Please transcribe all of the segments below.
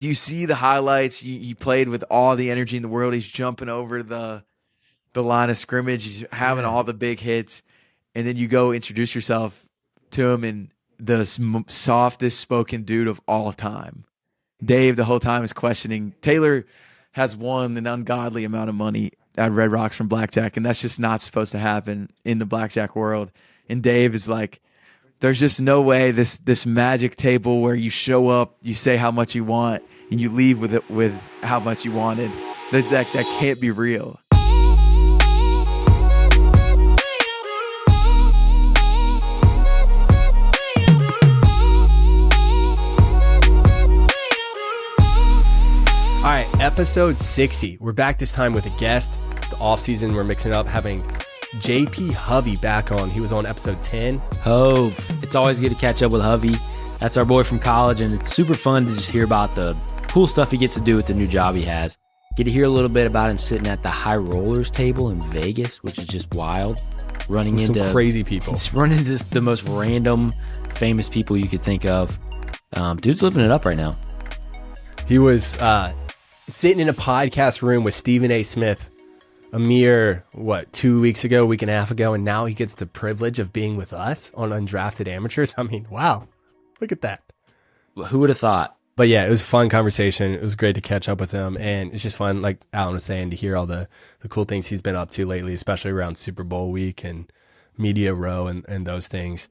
You see the highlights. He played with all the energy in the world. He's jumping over the line of scrimmage. He's having all the big hits. And then you go introduce yourself to him, and the softest spoken dude of all time. Dave the whole time is questioning. Taylor has won an ungodly amount of money at Red Rocks from blackjack, and that's just not supposed to happen in the blackjack world. And Dave is like, there's just no way this magic table where you show up, you say how much you want, and you leave with how much you wanted. That can't be real. All right, episode 60. We're back this time with a guest. It's the off season. We're mixing up, having J.P. Hovey back on. He was on episode 10. Hove. It's always good to catch up with Hovey. That's our boy from college, and it's super fun to just hear about the cool stuff he gets to do with the new job he has. Get to hear a little bit about him sitting at the high rollers table in Vegas, which is just wild. Running With into some crazy people. It's running into the most random famous people you could think of. Dude's living it up right now. He was sitting in a podcast room with Stephen A. Smith a mere, 2 weeks ago, week and a half ago, and now he gets the privilege of being with us on Undrafted Amateurs. I mean, wow. Look at that. Who would have thought? But yeah, it was a fun conversation. It was great to catch up with him, and it's just fun, like Alan was saying, to hear all the cool things he's been up to lately, especially around Super Bowl week and Media Row and those things.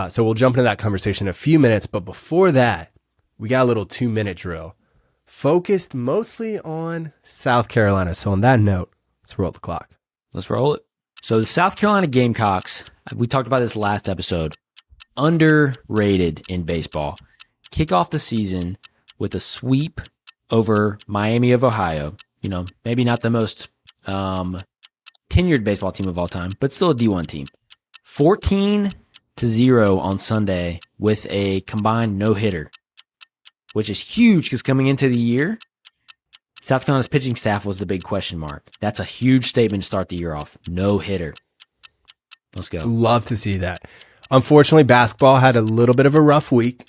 So we'll jump into that conversation in a few minutes, but before that, we got a little 2-minute drill focused mostly on South Carolina. So on that note, let's roll the clock. Let's roll it. So the South Carolina Gamecocks, we talked about this last episode, underrated in baseball. Kick off the season with a sweep over Miami of Ohio. You know, maybe not the most tenured baseball team of all time, but still a D1 team. 14-0 on Sunday with a combined no-hitter, which is huge because coming into the year, South Carolina's pitching staff was the big question mark. That's a huge statement to start the year off. No-hitter. Let's go. Love to see that. Unfortunately, basketball had a little bit of a rough week,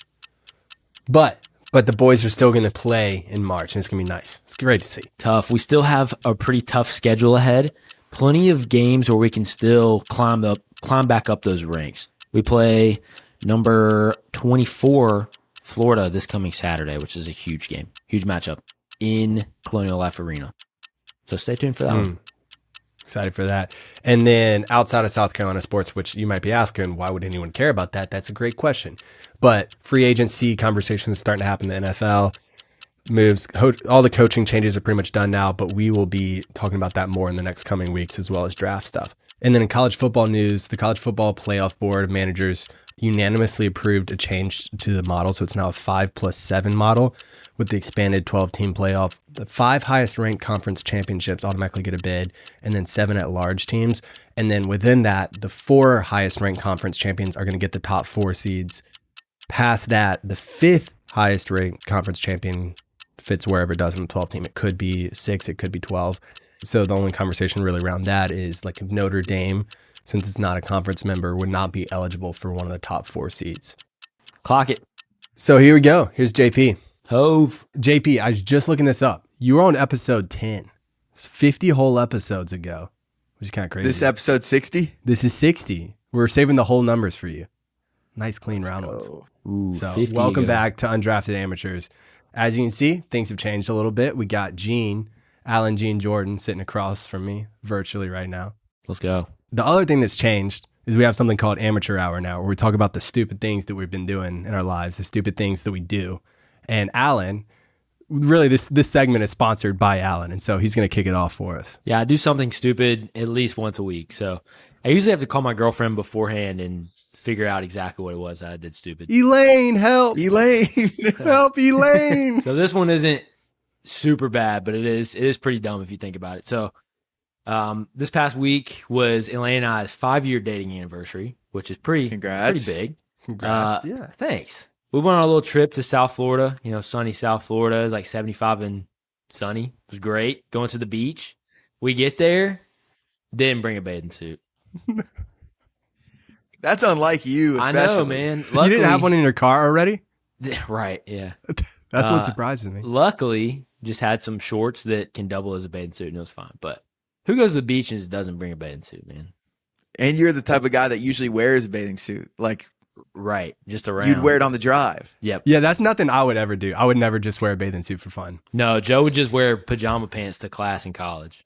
but the boys are still going to play in March, and it's going to be nice. It's great to see. Tough. We still have a pretty tough schedule ahead. Plenty of games where we can still climb back up those ranks. We play number 24 Florida this coming Saturday, which is a huge game, huge matchup in Colonial Life Arena. So stay tuned for that one. Excited for that. And then outside of South Carolina sports, which you might be asking, why would anyone care about that? That's a great question. But free agency conversations starting to happen in the NFL. Moves, all the coaching changes are pretty much done now, but we will be talking about that more in the next coming weeks, as well as draft stuff. And then in college football news, the College Football Playoff Board of Managers unanimously approved a change to the model. So it's now a 5+7 model with the expanded 12-team playoff. The 5 highest ranked conference championships automatically get a bid, and then 7 at-large teams. And then within that, the 4 highest ranked conference champions are going to get the top 4 seeds. Past that, the 5th highest ranked conference champion fits wherever it does in the 12 team. It could be 6, it could be 12. So the only conversation really around that is like if Notre Dame, since it's not a conference member, would not be eligible for one of the top 4 seeds. Clock it. So here we go. Here's JP. Hove. JP, I was just looking this up. You were on episode 10. It's 50 whole episodes ago, which is kind of crazy. This episode 60? This is 60. We're saving the whole numbers for you. Nice, clean round ones. Ooh, So 50 welcome ago. back to Undrafted Amateurs. As you can see, things have changed a little bit. We got Alan Gene Jordan, sitting across from me virtually right now. Let's go. The other thing that's changed is we have something called Amateur Hour now, where we talk about the stupid things that we've been doing in our lives, the stupid things that we do. And Alan, really this segment is sponsored by Alan, and so he's going to kick it off for us. Yeah, I do something stupid at least once a week. So I usually have to call my girlfriend beforehand and figure out exactly what it was I did stupid. Elaine, help! Elaine. Help, Elaine! So this one isn't super bad, but it is pretty dumb if you think about it. So this past week was Elaine and I's 5-year dating anniversary, which is pretty big. Congrats. Yeah, thanks. We went on a little trip to South Florida, sunny South Florida. It was like 75 and sunny. It was great. Going to the beach. We get there, didn't bring a bathing suit. That's unlike you, especially. I know, man. You didn't have one in your car already? Right, yeah. That's what surprises me. Luckily, just had some shorts that can double as a bathing suit, and it was fine. But who goes to the beach and just doesn't bring a bathing suit, man? And you're the type of guy that usually wears a bathing suit. Like, Right, just around. you'd wear it on the drive. Yep. Yeah, that's nothing I would ever do. I would never just wear a bathing suit for fun. No, Joe would just wear pajama pants to class in college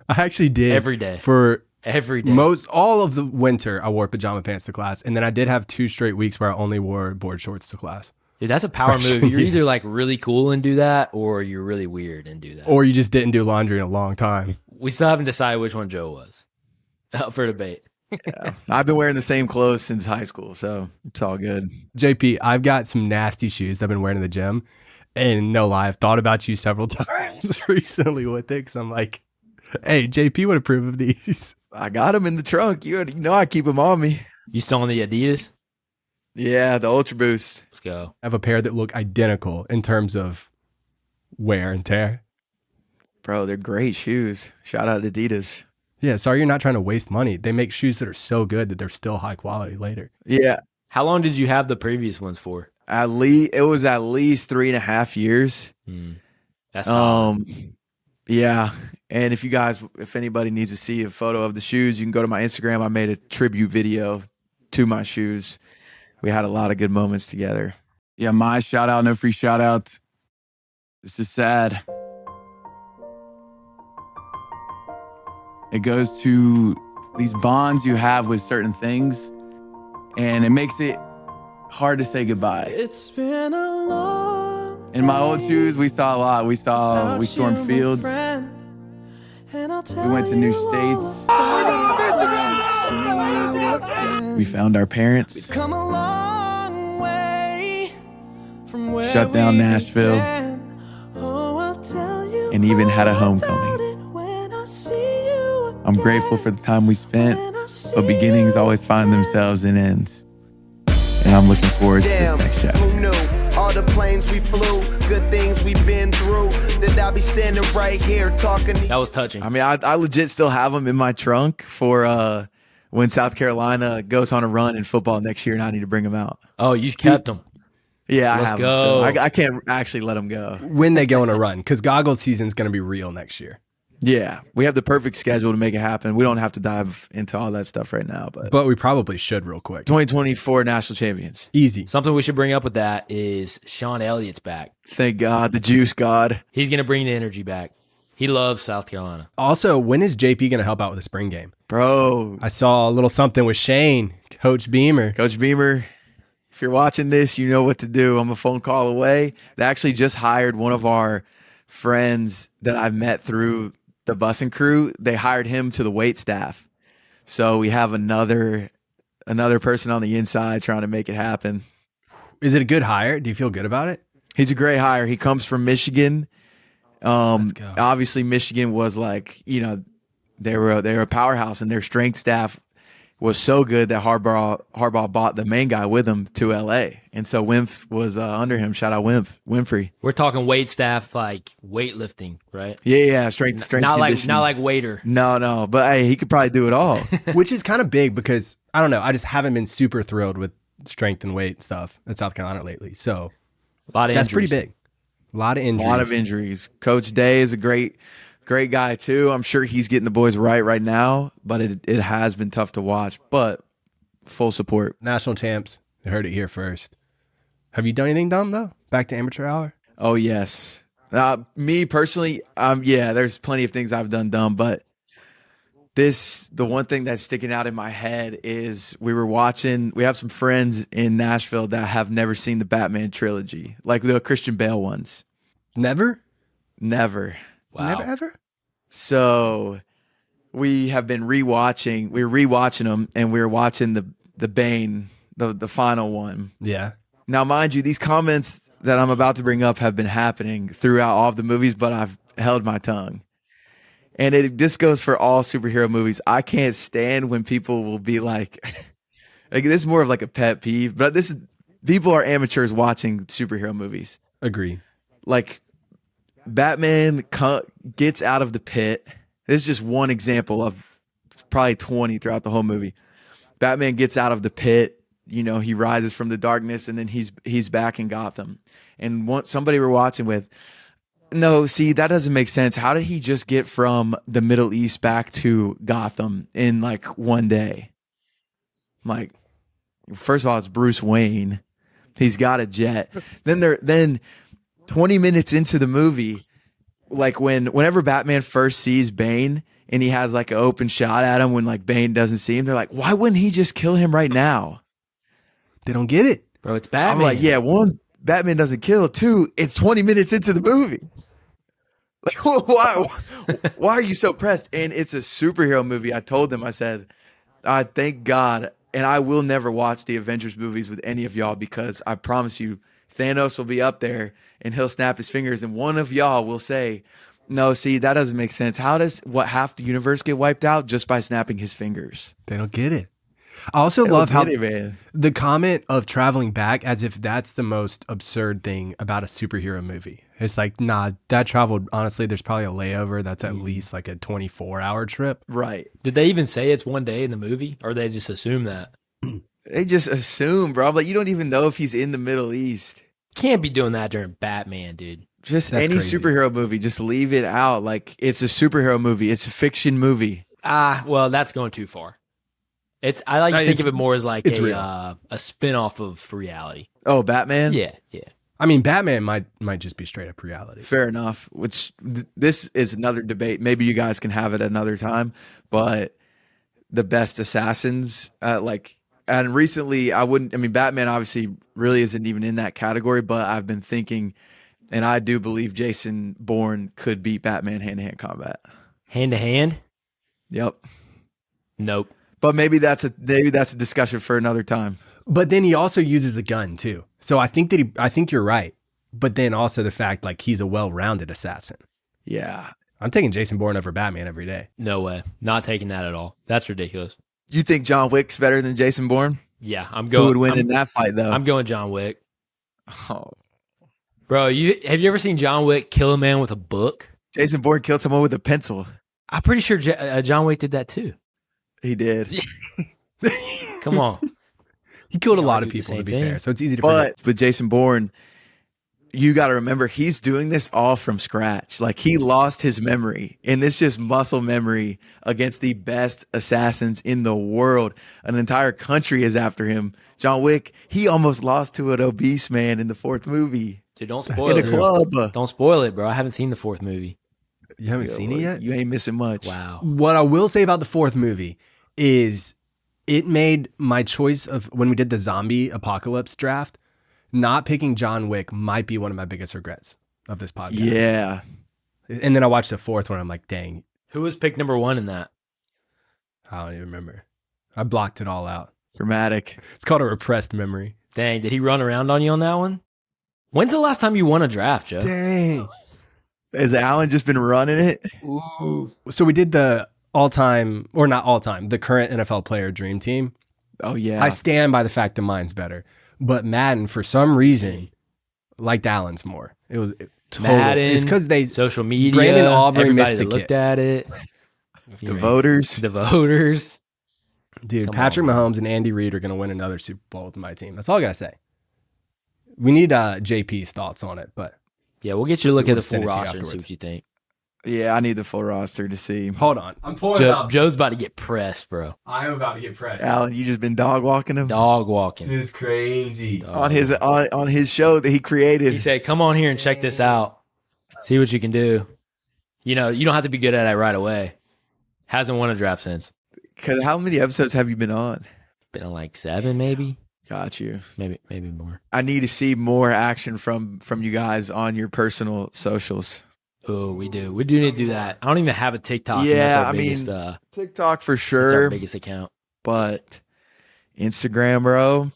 I actually did. every day. For Every day. all of the winter, I wore pajama pants to class. And then I did have 2 straight weeks where I only wore board shorts to class. Dude, that's a power Freshman move. You're year. either like really cool and do that, or you're really weird and do that. Or you just didn't do laundry in a long time. We still haven't decided which one Joe was. Up for debate. Yeah. I've been wearing the same clothes since high school, so it's all good. JP, I've got some nasty shoes that I've been wearing in the gym. And no lie, I've thought about you several times recently with it because I'm like, hey, JP would approve of these. I got them in the trunk. You know I keep them on me. You still on the Adidas? Yeah, the Ultra Boost. Let's go. I have a pair that look identical in terms of wear and tear. Bro, they're great shoes. Shout out Adidas. Yeah, sorry you're not trying to waste money. They make shoes that are so good that they're still high quality later. Yeah. How long did you have the previous ones for? It was at least 3.5 years. That's solid. Yeah. And if anybody needs to see a photo of the shoes, you can go to my Instagram. I made a tribute video to my shoes. We had a lot of good moments together. Yeah, my shout out, no free shout out. This is sad. It goes to these bonds you have with certain things, and it makes it hard to say goodbye. It's been a long In my old shoes, we saw a lot. We stormed fields. We went to new states. We found our parents. come a long way from where Shut down we Nashville. began. Oh, I'll tell you And even had a about homecoming. it when I see you I'm grateful for the time we spent, when I see but beginnings always find themselves in ends. And I'm looking forward to this next chapter. Who knew? All the planes we flew, good things we've been through. That I'll be standing right here talking to That was touching. I mean, I legit still have them in my trunk for when South Carolina goes on a run in football next year and I need to bring them out. Oh, you kept them. Yeah, Let's I have go. them still. I can't actually let them go. When they go on a run, because goggles season's going to be real next year. Yeah, we have the perfect schedule to make it happen. We don't have to dive into all that stuff right now, but But we probably should real quick. 2024 national champions. Easy. Something we should bring up with that is Sean Elliott's back. Thank God, the juice god. He's going to bring the energy back. He loves South Carolina. Also, when is JP going to help out with the spring game? Bro, I saw a little something with Shane, Coach Beamer. Coach Beamer, if you're watching this, you know what to do. I'm a phone call away. They actually just hired one of our friends that I've met through the Bussin crew. They hired him to the wait staff. So we have another person on the inside trying to make it happen. Is it a good hire? Do you feel good about it? He's a great hire. He comes from Michigan. Let's go. Obviously Michigan was like, they were a powerhouse, and their strength staff was so good that Harbaugh bought the main guy with him to LA. And so Winf was under him. Shout out Winfrey. We're talking weight staff, like weightlifting, right? Yeah, strength Not conditioning. like waiter. No, but hey, he could probably do it all. Which is kind of big because, I don't know, I just haven't been super thrilled with strength and weight stuff at South Carolina lately. So A lot of that's injuries. pretty big. A lot of A injuries. lot of injuries. Coach Day is a great guy too. I'm sure he's getting the boys right now, but it has been tough to watch. But full support. National champs. They heard it here first. Have you done anything dumb, though? Back to amateur hour? Oh yes. Me personally, there's plenty of things I've done dumb, but the one thing that's sticking out in my head is we have some friends in Nashville that have never seen the Batman trilogy, like the Christian Bale ones. Never? Never. Wow. Never ever? So we have been rewatching them, and we were watching the Bane, the final one. Yeah. Now, mind you, these comments that I'm about to bring up have been happening throughout all of the movies, but I've held my tongue. And this goes for all superhero movies. I can't stand when people will be like this is more of like a pet peeve, but people are amateurs watching superhero movies. Agreed. Like Batman gets out of the pit. This is just one example of probably 20 throughout the whole movie. Batman gets out of the pit, he rises from the darkness and then he's back in Gotham. And somebody we're watching with, no, see, that doesn't make sense. How did he just get from the Middle East back to Gotham in like one day? Like, first of all, it's Bruce Wayne. He's got a jet. Then 20 minutes into the movie, like whenever Batman first sees Bane and he has like an open shot at him when like Bane doesn't see him, they're like, why wouldn't he just kill him right now? They don't get it. Bro, it's Batman. I'm like, yeah, one, Batman doesn't kill. Two, it's 20 minutes into the movie. Like, why are you so pressed? And it's a superhero movie. I told them, I said, I thank God, and I will never watch the Avengers movies with any of y'all because I promise you, Thanos will be up there and he'll snap his fingers and one of y'all will say, no, see, that doesn't make sense. How does half the universe get wiped out just by snapping his fingers? They don't get it. I also love how man. the comment of traveling back as if that's the most absurd thing about a superhero movie. It's like, nah, that traveled, honestly, there's probably a layover that's at least like a 24-hour trip. Right. Did they even say it's one day in the movie, or they just assume that? They just assume, bro. Like, you don't even know if he's in the Middle East. Can't be doing that during Batman, dude. Just That's any crazy. superhero movie, just leave it out. Like, it's a superhero movie. It's a fiction movie. Well, that's going too far. I like to think of it more as like a spin-off of reality. Oh, Batman? Yeah. I mean, Batman might just be straight up reality. Fair enough. Which this is another debate. Maybe you guys can have it another time. But the best assassins, and recently Batman obviously really isn't even in that category. But I've been thinking, and I do believe Jason Bourne could beat Batman hand-to-hand combat. Hand-to-hand? Yep. Nope. But maybe that's a discussion for another time. But then he also uses the gun too. So I think you're right. But then also the fact like he's a well-rounded assassin. Yeah. I'm taking Jason Bourne over Batman every day. No way. Not taking that at all. That's ridiculous. You think John Wick's better than Jason Bourne? Yeah, I'm going. Who would win in that fight, though? I'm going John Wick. Oh. Bro, have you ever seen John Wick kill a man with a book? Jason Bourne killed someone with a pencil. I'm pretty sure John Wick did that too. He did. Come on. He killed a Yeah, lot we of do the people, to same be thing. fair. So it's easy to forget. But with Jason Bourne, you got to remember, he's doing this all from scratch. Like, he lost his memory, and it's just muscle memory against the best assassins in the world. An entire country is after him. John Wick, he almost lost to an obese man in the fourth movie. Dude, don't spoil In it. a club. Don't spoil it, bro. I haven't seen the fourth movie. You haven't seen it yet? You ain't missing much. Wow. What I will say about the fourth movie is it made my choice of when we did the zombie apocalypse draft, not picking John Wick might be one of my biggest regrets of this podcast. Yeah. And then I watched the fourth one. I'm like, dang, Who was pick number 1 in that? I don't even remember. I blocked it all out. Dramatic. It's called a repressed memory. Dang, did he run around on you on that one? When's the last time you won a draft, Joe? Dang. Has Alan just been running it? Ooh. So we did the all-time, or not all-time, the current NFL player dream team. Oh, yeah. I stand by the fact that mine's better. But Madden, for some reason, liked Allen's more. It was total. Madden, It's because they social media, Brandon Aubrey everybody missed the that looked kid. at it. the voters. The voters. Dude, Come Patrick on, Mahomes and Andy Reid are going to win another Super Bowl with my team. That's all I got to say. We need JP's thoughts on it, but Yeah, we'll get you to look We at the would've sent full it to you roster and see afterwards. what you think. Yeah, I need the full roster to see. hold on. I'm pulling it up. Joe's about to get pressed, bro. I am about to get pressed. Alan, you just been dog walking him Dog walking. This is crazy. on his show that he created. He said, come on here and check this out. See what you can do. You know, you don't have to be good at it right away. Hasn't won a draft since. Because how many episodes have you been on? Been on like 7, maybe. Got you. Maybe more. I need to see more action from you guys on your personal socials. Oh, we do. We do need to do that. I don't even have a TikTok. Yeah, and that's our I biggest, mean, TikTok for that's our sure, biggest account. but Instagram, bro.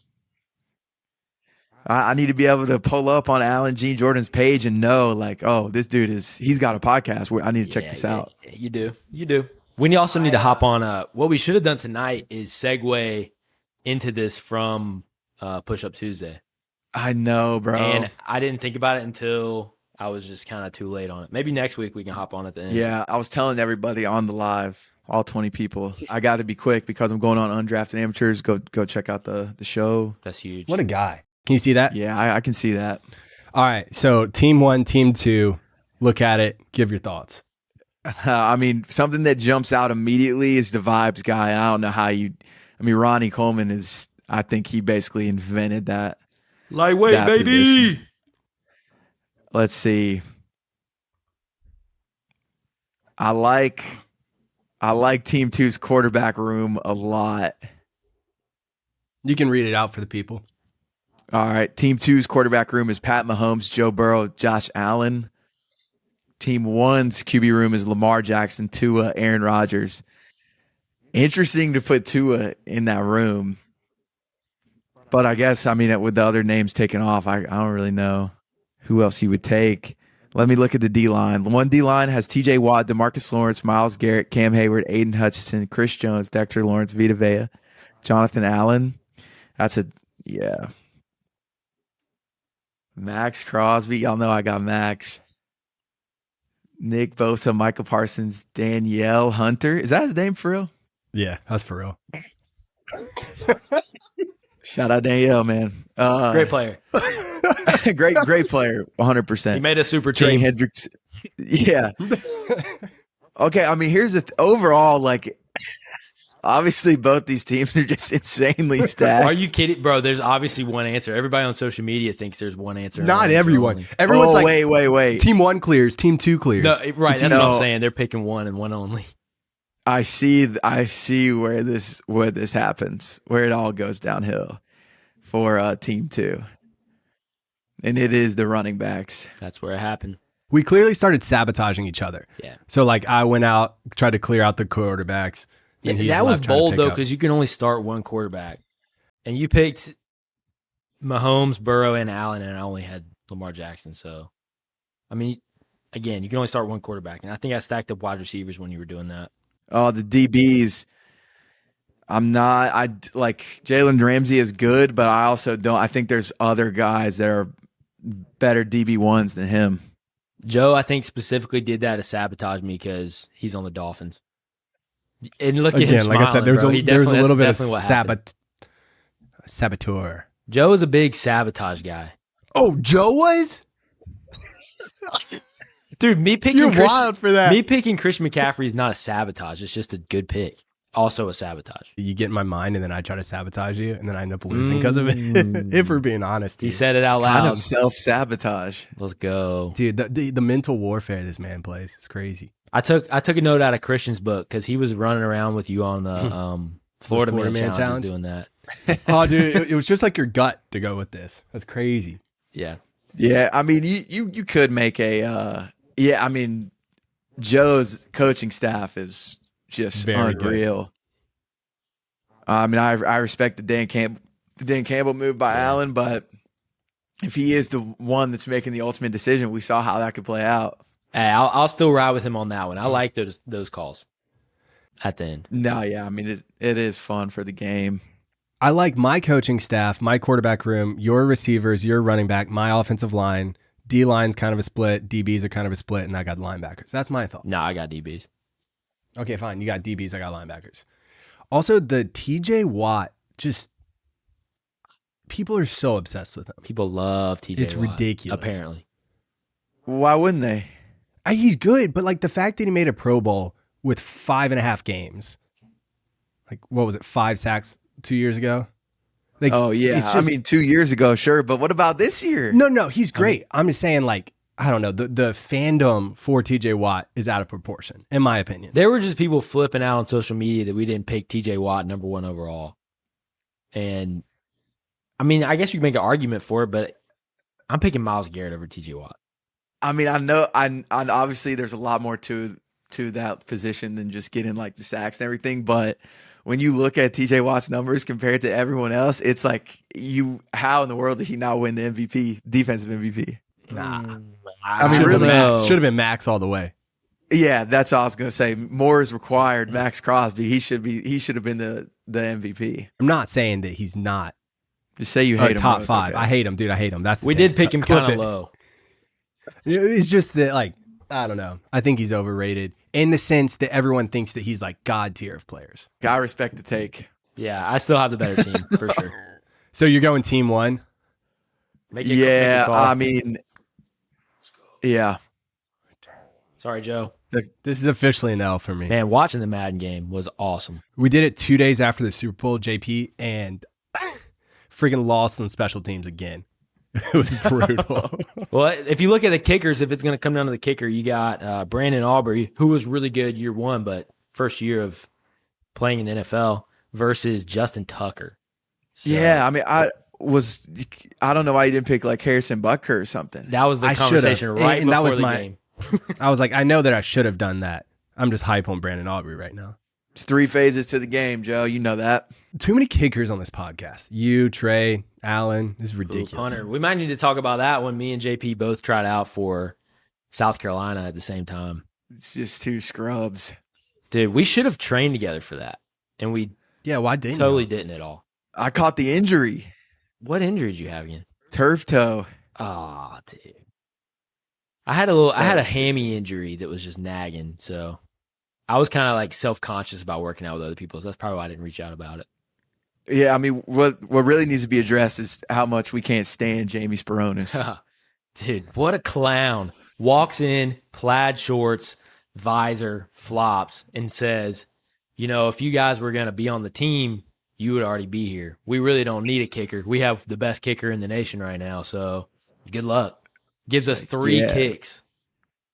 I need to be able to pull up on Alan G. Jordan's page and know, like, oh, this dude he's got a podcast where I need to check this out. Yeah, you do. You do. We also need to hop on. What we should have done tonight is segue into this from Pushup Tuesday. I know, bro. And I didn't think about it until I was just kind of too late on it. Maybe next week we can hop on at the end. Yeah, I was telling everybody on the live, all 20 people. I got to be quick because I'm going on Undrafted Amateurs. Go check out the show. That's huge. What a guy. Can you see that? Yeah, I can see that. All right. So team 1, team 2, look at it. Give your thoughts. I mean, something that jumps out immediately is the vibes guy. I don't know how you. I mean, Ronnie Coleman is. I think he basically invented that. Lightweight, that baby. position. Let's see. I like Team 2's quarterback room a lot. You can read it out for the people. All right. Team 2's quarterback room is Pat Mahomes, Joe Burrow, Josh Allen. Team 1's QB room is Lamar Jackson, Tua, Aaron Rodgers. Interesting to put Tua in that room. But I guess, I mean, with the other names taken off, I don't really know who else you would take. Let me look at the D-line. One D-line has TJ Watt, DeMarcus Lawrence, Myles Garrett, Cam Hayward, Aiden Hutchinson, Chris Jones, Dexter Lawrence, Vita Vea, Jonathan Allen. Yeah. Max Crosby. Y'all know I got Max. Nick Bosa, Michael Parsons, Danielle Hunter. Is that his name for real? Yeah, that's for real. Shout out Danielle, man. Great player. great player, 100%. He made a super Trey team. Hendricks. Yeah. Okay, I mean, here's the overall, like, obviously both these teams are just insanely stacked. Are you kidding, bro? There's obviously one answer. Everybody on social media thinks there's one answer. and Not one answer everyone. only. Everyone's like, wait. team 1 clears, team 2 clears. No, right. That's what No. I'm saying. They're picking one and one only. I see where this happens, where it all goes downhill for team 2. And it is the running backs. That's where it happened. We clearly started sabotaging each other. Yeah. So like I went out, tried to clear out the quarterbacks. And he that just was left trying to bold pick though, up. because you can only start one quarterback, and you picked Mahomes, Burrow, and Allen, and I only had Lamar Jackson. So, I mean, again, you can only start one quarterback, and I think I stacked up wide receivers when you were doing that. Oh, the DBs. I like Jalen Ramsey is good, but I also don't. I think there's other guys that are better DB1s than him. Joe, I think specifically did that to sabotage me because he's on the Dolphins. And look at him Again, smiling, like I said, there's bro. a little bit of definitely what happened. saboteur. Joe is a big sabotage guy. Oh, Joe was? Dude, me picking You're wild for that. Me picking Christian McCaffrey is not a sabotage. It's just a good pick. Also a sabotage. You get in my mind, and then I try to sabotage you, and then I end up losing because of it. If we're being honest, He dude. said it out loud. Kind of self-sabotage. Let's go. Dude, the mental warfare this man plays is crazy. I took a note out of Christian's book because he was running around with you on the Florida Man Challenge doing that. Oh, dude, it was just like your gut to go with this. That's crazy. Yeah. Yeah, I mean, you could make a I mean, Joe's coaching staff is just Very unreal. I mean, I respect the Dan Campbell move by Allen, but if he is the one that's making the ultimate decision, we saw how that could play out. Hey, I'll still ride with him on that one. I like those calls at the end. No, yeah, I mean, it is fun for the game. I like my coaching staff, my quarterback room, your receivers, your running back, my offensive line. D-line's kind of a split. DBs are kind of a split, and I got linebackers. That's my thought. No, I got DBs. Okay, fine. You got DBs, I got linebackers. Also, the TJ Watt, just people are so obsessed with him. People love TJ It's Watt, ridiculous. apparently. Why wouldn't they? He's good, but like the fact that he made a Pro Bowl with 5.5 games, like what was it, 5 sacks 2 years ago? Like, Oh yeah, it's just- I mean 2 years ago, sure, but what about this year? No, he's great. I'm just saying, like, I don't know, the fandom for TJ Watt is out of proportion, in my opinion. There were just people flipping out on social media that we didn't pick TJ Watt number 1 overall. And I mean, I guess you can make an argument for it, but I'm picking Myles Garrett over TJ Watt. I mean, I know, I obviously there's a lot more to that position than just getting like the sacks and everything, but when you look at TJ Watt's numbers compared to everyone else, it's like how in the world did he not win the MVP, defensive MVP? Nah. I Should really? have been Max all the way. Yeah, that's all I was gonna say. More is required. Max Crosby, he should have been the MVP. I'm not saying that he's not Just say you hate him. top bro, it's 5. okay. I hate him, dude. I hate him. That's the We thing. did pick him Clip kind of it. low. It's just that, like, I don't know. I think he's overrated in the sense that everyone thinks that he's like God tier of players. I respect the take. Yeah, I still have the better team for sure. So you're going team one? Make a Yeah, call. I mean, yeah. Sorry, Joe. This is officially an L for me. Man, watching the Madden game was awesome. We did it 2 days after the Super Bowl, JP, and freaking lost on special teams again. It was brutal. Well, if you look at the kickers, if it's going to come down to the kicker, you got Brandon Aubrey, who was really good year one, but first year of playing in the NFL, versus Justin Tucker. So, Yeah, I mean, I don't know why you didn't pick like Harrison Butker or something. that was the I conversation should've. right And that before was the my- game. I was like, I know that I should have done that. I'm just hype on Brandon Aubrey right now. It's 3 phases to the game, Joe. You know that. Too many kickers on this podcast. You, Trey, Allen. This is Ooh, ridiculous. Hunter. We might need to talk about that when me and JP both tried out for South Carolina at the same time. It's just 2 scrubs. Dude, we should have trained together for that, and we Yeah, why didn't totally you? didn't at all. I caught the injury. What injury did you have again? Turf toe. Oh, dude. I had a So hammy injury that was just nagging, so I was kind of like self-conscious about working out with other people, so that's probably why I didn't reach out about it. Yeah, I mean, what really needs to be addressed is how much we can't stand Jamie Speronis. Dude, what a clown. Walks in, plaid shorts, visor, flops, and says, you know, if you guys were going to be on the team, you would already be here. We really don't need a kicker. We have the best kicker in the nation right now, so good luck. Gives us 3 Yeah. kicks.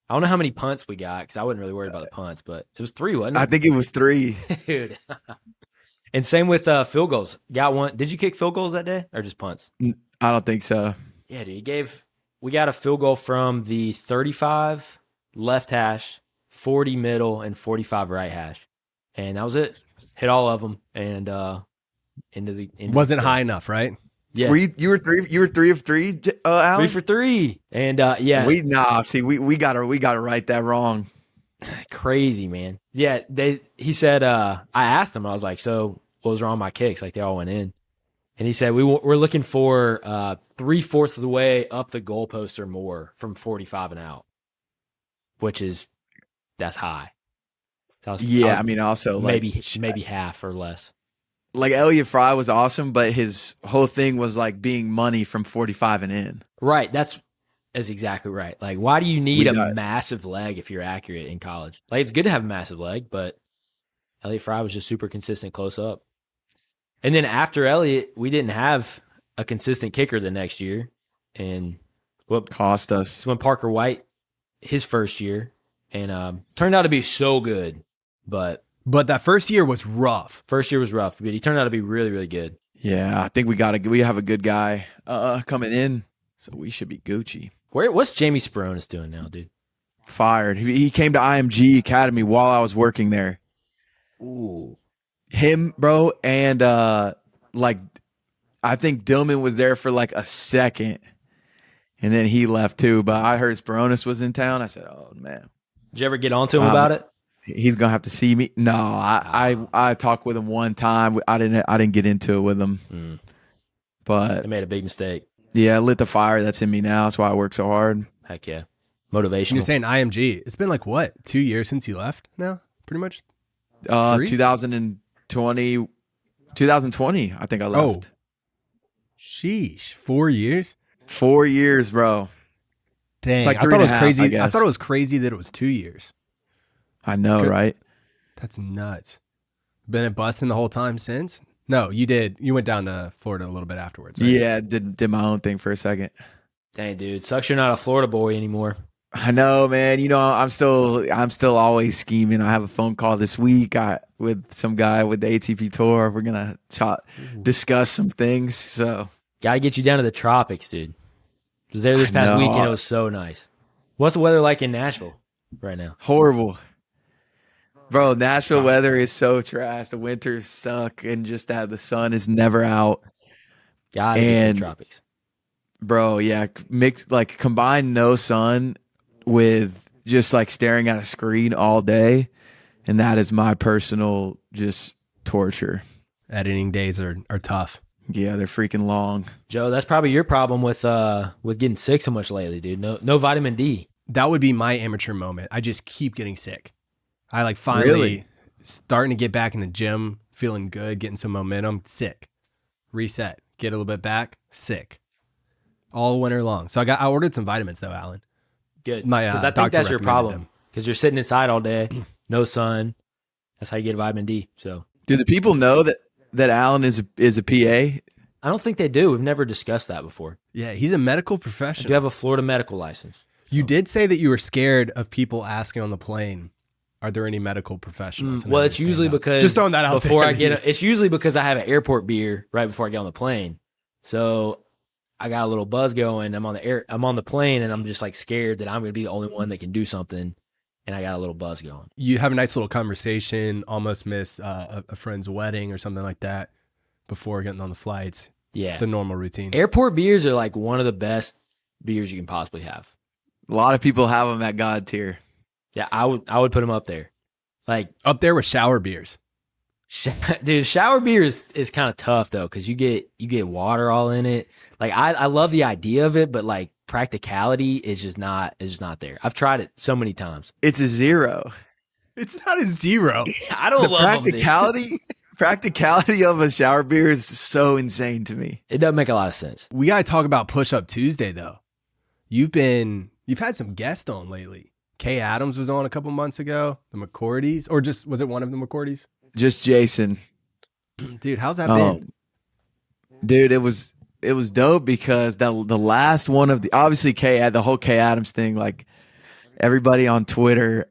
I don't know how many punts we got because I wasn't really worried about the punts, but it was 3, wasn't it? I think it was 3. Dude. And same with field goals. Got one. Did you kick field goals that day or just punts? I don't think so. Yeah, dude. We got a field goal from the 35 left hash, 40 middle, and 45 right hash. And that was it. Hit all of them and into Wasn't high enough, right? Yeah. You were 3 of 3, Alan? 3 for 3. And yeah. We gotta write that wrong. Crazy, man. Yeah, he said, I asked him, I was like, so what was wrong with my kicks? Like they all went in. And he said, we're looking for 3/4 of the way up the goalpost or more from 45 and out, that's high. So I mean, also like maybe half or less. like Elliot Fry was awesome, but his whole thing was like being money from 45 and in. Right. That's exactly right. Like, why do you need a massive leg if you're accurate in college? Like, it's good to have a massive leg, but Elliot Fry was just super consistent close up. And then after Elliot, we didn't have a consistent kicker the next year. And what Cost us. it's when Parker White, his first year, and turned out to be so good. But that first year was rough. first year was rough, but he turned out to be really, really good. Yeah, I think we have a good guy coming in, so we should be Gucci. What's Jamie Speronis doing now, dude? Fired. He came to IMG Academy while I was working there. Ooh. Him, bro, and like I think Dillman was there for like a second, and then he left too. But I heard Speronis was in town. I said, "Oh man, Did you ever get on to him about it? he's gonna have to see me." No, I talked with him one time. I didn't get into it with him, but They made a big mistake. yeah, I lit the fire that's in me now. That's why I work so hard. Heck yeah. You're Motivational. saying IMG. It's been like what, 2 years since you left now? Pretty much. 2020, I think I left. Sheesh. 4 years? 4 years, bro. Dang. It's like I three thought it and was a half, crazy. I I guess. thought it was crazy that it was 2 years. I know, Good. right? That's nuts. Been at Bussin the whole time since? No, you did. You went down to Florida a little bit afterwards, right? Yeah, did my own thing for a second. Dang, dude. Sucks you're not a Florida boy anymore. I know, man. You know, I'm still always scheming. I have a phone call this week with some guy with the ATP Tour. We're gonna discuss some things. So Got to get you down to the tropics, dude. Was there this I past know. weekend. It was so nice. What's the weather like in Nashville right now? horrible, bro. Nashville weather is so trash. The winters suck, and just that the sun is never out, Got to get to And- the tropics. bro. Yeah, combine no sun with just like staring at a screen all day, and that is my personal just torture. Editing days are tough. Yeah, they're freaking long. Joe, that's probably your problem with getting sick so much lately, dude. No vitamin D. that would be my amateur moment. I just keep getting sick. I like finally Really? starting to get back in the gym, feeling good, getting some momentum, sick. Reset, get a little bit back, sick. All winter long. So I ordered some vitamins though, Alan. Good. My Because I think doctor that's your recommended problem. them. Because you're sitting inside all day, no sun. That's how you get vitamin D. So Do the people know that Alan is a PA? I don't think they do. We've never discussed that before. Yeah, he's a medical I professional. do have a Florida medical license. You did say that you were scared of people asking on the plane, are there any medical professionals? And I Well, it's understand usually that. because just throwing that out before there. I get it's usually because I have an airport beer right before I get on the plane. So I got a little buzz going. I'm on the plane and I'm just like scared that I'm going to be the only one that can do something. And I got a little buzz going. You have a nice little conversation, almost miss a friend's wedding or something like that before getting on the flights. Yeah. The normal routine. Airport beers are like one of the best beers you can possibly have. A lot of people have them at God tier. Yeah, I would put them up there. Like, Up there with shower beers. dude, shower beer is kind of tough though, because you get water all in it. Like, I love the idea of it, but like practicality is just not there. I've tried it so many times. It's a 0. It's not a 0. I don't The love 'em, dude. practicality of a shower beer is so insane to me. It doesn't make a lot of sense. We got to talk about Pushup Tuesday though. You've had some guests on lately. Kay Adams was on a couple months ago. The McCourties, or just was it one of the McCourties? Just Jason. Dude, how's that been? Dude, it was dope because the last one of the obviously the whole Kay Adams thing, like everybody on Twitter,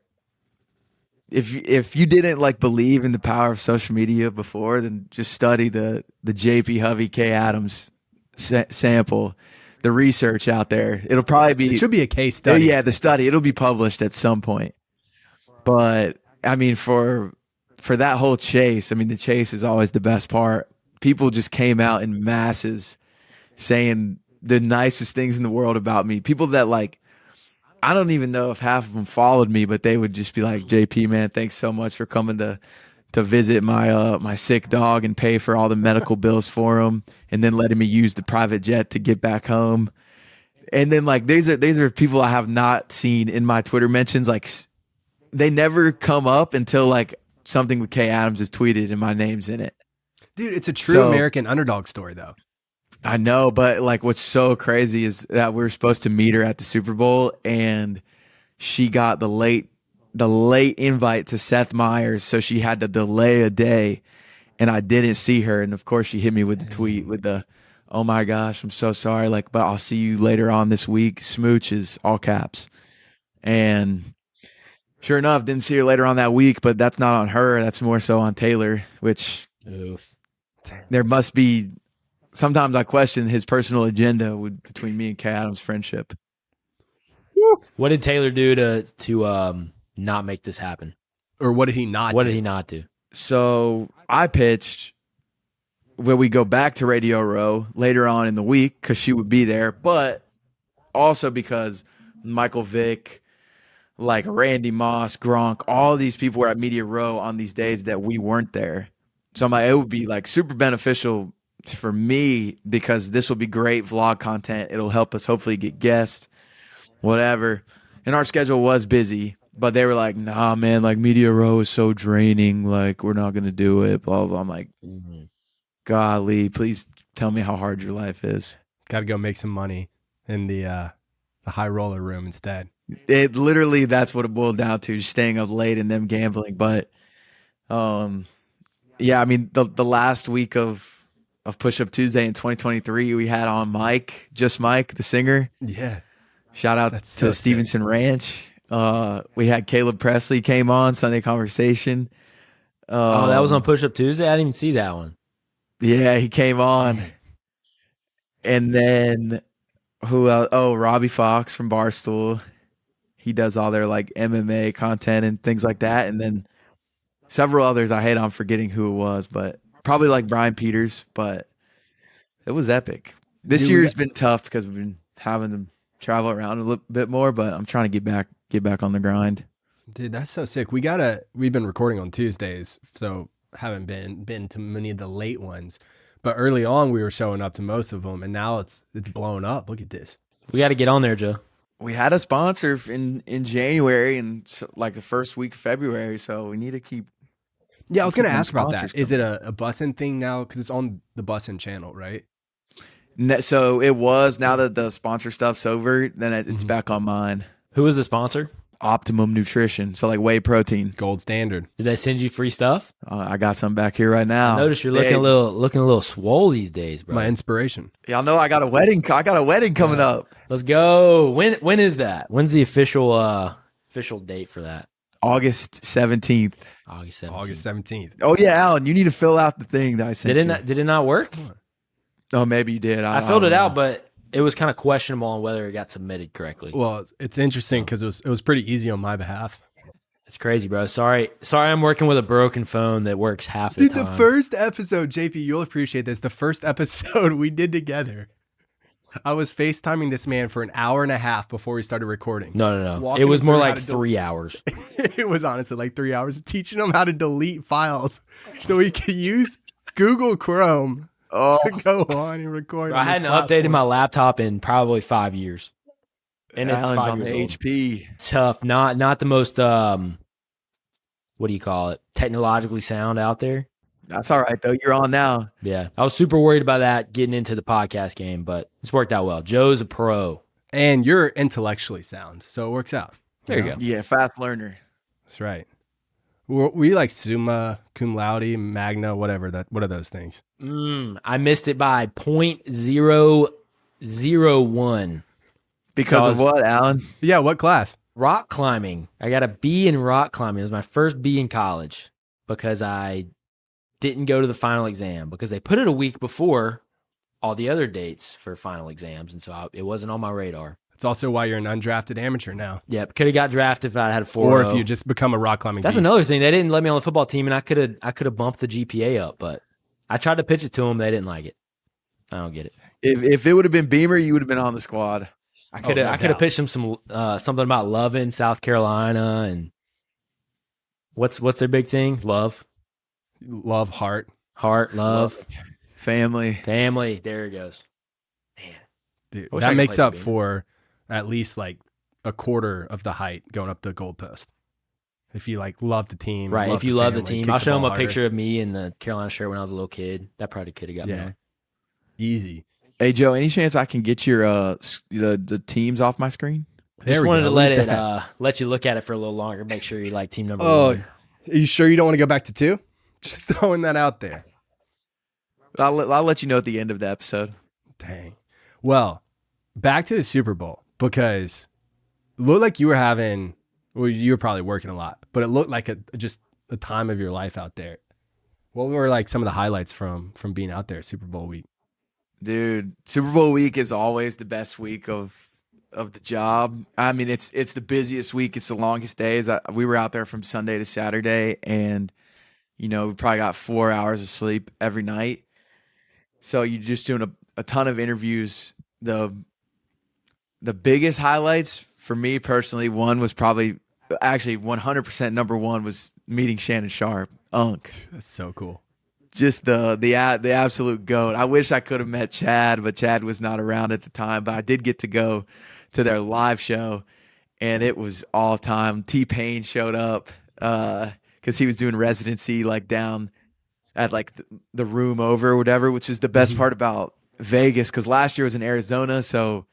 if you didn't like believe in the power of social media before, then just study the J.P. Hovey Kay Adams sample, the research out there. It'll probably be It should be a case study. Yeah, the study. It'll be published at some point. But I mean, for that whole chase, I mean, the chase is always the best part. People just came out in masses saying the nicest things in the world about me. People that like, I don't even know if half of them followed me, but they would just be like, JP, man, thanks so much for coming to visit my sick dog and pay for all the medical bills for him, and then letting me use the private jet to get back home. And then like these are people I have not seen in my Twitter mentions. Like they never come up until like something with Kay Adams is tweeted and my name's in it. Dude, it's a true So- American underdog story though. I know, but like what's so crazy is that we were supposed to meet her at the Super Bowl and she got the late invite to Seth Meyers, so she had to delay a day and I didn't see her. And of course she hit me with the tweet with the, oh my gosh, I'm so sorry. Like, but I'll see you later on this week. Smooches, all caps. And sure enough, didn't see her later on that week, but that's not on her. That's more so on Taylor, which Oof. there must be. Sometimes I question his personal agenda between me and Kay Adams' friendship. What did Taylor do to not make this happen? Or what did he not What do? did he not do? So I pitched where we go back to Radio Row later on in the week because she would be there, but also because Michael Vick, like Randy Moss, Gronk, all these people were at Media Row on these days that we weren't there. So I'm like, it would be like super beneficial for me because this will be great vlog content. It'll help us hopefully get guests, whatever. And our schedule was busy, but they were like, nah, man, like Media Row is so draining. Like, we're not going to do it, blah, blah. I'm like, golly, please tell me how hard your life is. Got to go make some money in the high roller room instead. It literally, that's what it boiled down to, just staying up late and them gambling. But, yeah, I mean, the last week of Pushup Tuesday in 2023, we had on Mike, just Mike, the singer. Yeah. Shout out That's to so Stevenson Ranch. We had Caleb Presley came on Sunday Conversation. Oh, that was on Push-Up Tuesday? I didn't even see that one. Yeah, he came on. And then who else? Oh, Robbie Fox from Barstool. He does all their like MMA content and things like that. And then several others. I hate on forgetting who it was, but probably like Brian Peters. But it was epic. This Dude, year's been tough because we've been having to travel around a little bit more, but I'm trying to get back on the grind. Dude, that's so sick. We've been recording on Tuesdays, so haven't been to many of the late ones. But early on we were showing up to most of them, and now it's blown up. Look at this. We got to get on there, Joe. We had a sponsor in January and like the first week of February, so we need to keep. Yeah, I was going to Keep them ask about that. sponsors Is it a Bussin thing now? Because it's on the Bussin channel, right? So it was. Now that the sponsor stuff's over, then it's back on mine. Who is the sponsor? Optimum Nutrition, so like whey protein. Gold standard. Did they send you free stuff? I got some back here right now. Notice you're looking a little swole these days, bro. My inspiration. Y'all know I got a wedding. I got a wedding coming up. Let's go. When is that? When's the official date for that? August 17th. August 17th. August 17th. Oh yeah, Alan, you need to fill out the thing that I sent you. Did it not work? Oh, maybe you did. I filled don't it know. out, but it was kind of questionable on whether it got submitted correctly. Well, it's interesting because it was pretty easy on my behalf. It's crazy, bro. Sorry, I'm working with a broken phone that works half the time. The first episode, JP, you'll appreciate this. The first episode we did together, I was FaceTiming this man for an hour and a half before we started recording. No. Walking It was him more through how like to 3 hours. It was honestly like 3 hours teaching him how to delete files so he could use Google Chrome to go on and record. Bro, I on this hadn't platform. updated my laptop in probably 5 years. And it's Alan's 5 on years the old. HP. Tough. Not the most what do you call it? Technologically sound out there. That's all right though. You're on now. Yeah. I was super worried about that getting into the podcast game, but it's worked out well. Joe's a pro. And you're intellectually sound, so it works out. There you go. Yeah, fast learner. That's right. Were you like summa, cum laude, magna, whatever? What are those things? I missed it by 0.001. Because So of what, Alan? Yeah, what class? Rock climbing. I got a B in rock climbing. It was my first B in college because I didn't go to the final exam because they put it a week before all the other dates for final exams. And so it wasn't on my radar. It's also why you're an undrafted amateur now. Yep. Could have got drafted if I had a 4.0. Or if you just become a rock climbing That's beast. another thing. They didn't let me on the football team, and I could have bumped the GPA up, but I tried to pitch it to them. They didn't like it. I don't get it. If it would have been Beamer, you would have been on the squad. I could have pitched them some something about loving South Carolina and what's their big thing? Love, Heart. love, Family. family. There it goes. Man, Dude, I wish I that could makes play up the game. for at least like a quarter of the height going up the goalpost. If you like love the team. right? If you love the family, team, kick I'll the show them ball a harder. picture of me in the Carolina shirt when I was a little kid. That probably could have got me Yeah. on. Easy. Hey Joe, any chance I can get your the teams off my screen? Just we wanted go. to let Look at it that. let you look at it for a little longer. Make sure you like team number Oh, one. are you sure you don't want to go back to 2? Just throwing that out there. I'll let you know at the end of the episode. Dang. Well, back to the Super Bowl because it looked like you were probably working a lot, but it looked like just a time of your life out there. What were like some of the highlights from being out there Super Bowl week? Dude, Super Bowl week is always the best week of the job. I mean, it's the busiest week. It's the longest days. We were out there from Sunday to Saturday, and we probably got 4 hours of sleep every night. So you're just doing a ton of interviews. The biggest highlights for me personally, one was probably actually 100% number one was meeting Shannon Sharpe, Unc. That's so cool. Just the absolute GOAT. I wish I could have met Chad, but Chad was not around at the time. But I did get to go to their live show, and it was all time. T-Pain showed up because he was doing residency like down at like the room over or whatever, which is the best part about Vegas because last year was in Arizona. So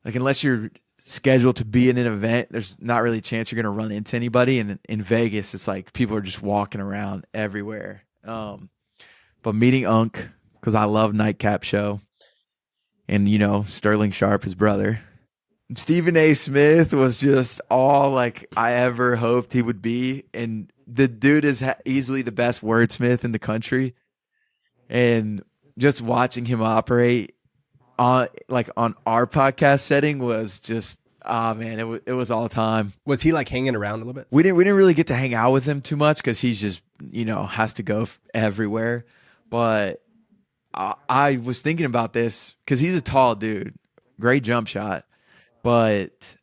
like unless you're scheduled to be in an event, there's not really a chance you're going to run into anybody. And in Vegas, it's like people are just walking around everywhere. But meeting Unc, because I love Nightcap Show, and Sterling Sharpe, his brother. Stephen A. Smith was just all like I ever hoped he would be, and the dude is easily the best wordsmith in the country. And just watching him operate on our podcast setting was just man, it was all time. Was he like hanging around a little bit? We didn't really get to hang out with him too much because he's just has to go everywhere. But I was thinking about this because he's a tall dude, great jump shot, but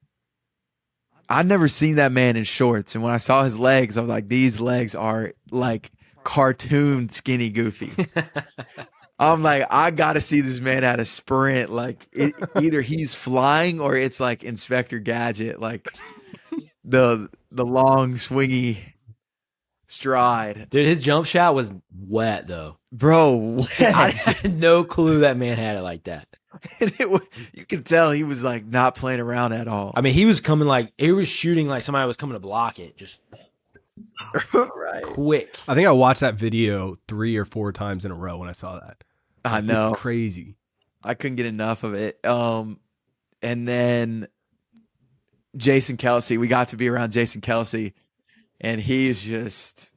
I'd never seen that man in shorts. And when I saw his legs, I was like, these legs are like cartoon skinny goofy. I'm like, I got to see this man at a sprint. Like, either he's flying or it's like Inspector Gadget, like the long swingy stride. Dude, his jump shot was wet though. Bro, I had no clue that man had it like that. and you could tell he was like not playing around at all. I mean, he was coming like he was shooting like somebody was coming to block it, just Right. quick. I think I watched that video 3 or 4 times in a row when I saw that. I This know. is crazy. I couldn't get enough of it. And then Jason Kelsey, we got to be around Jason Kelsey, and he's just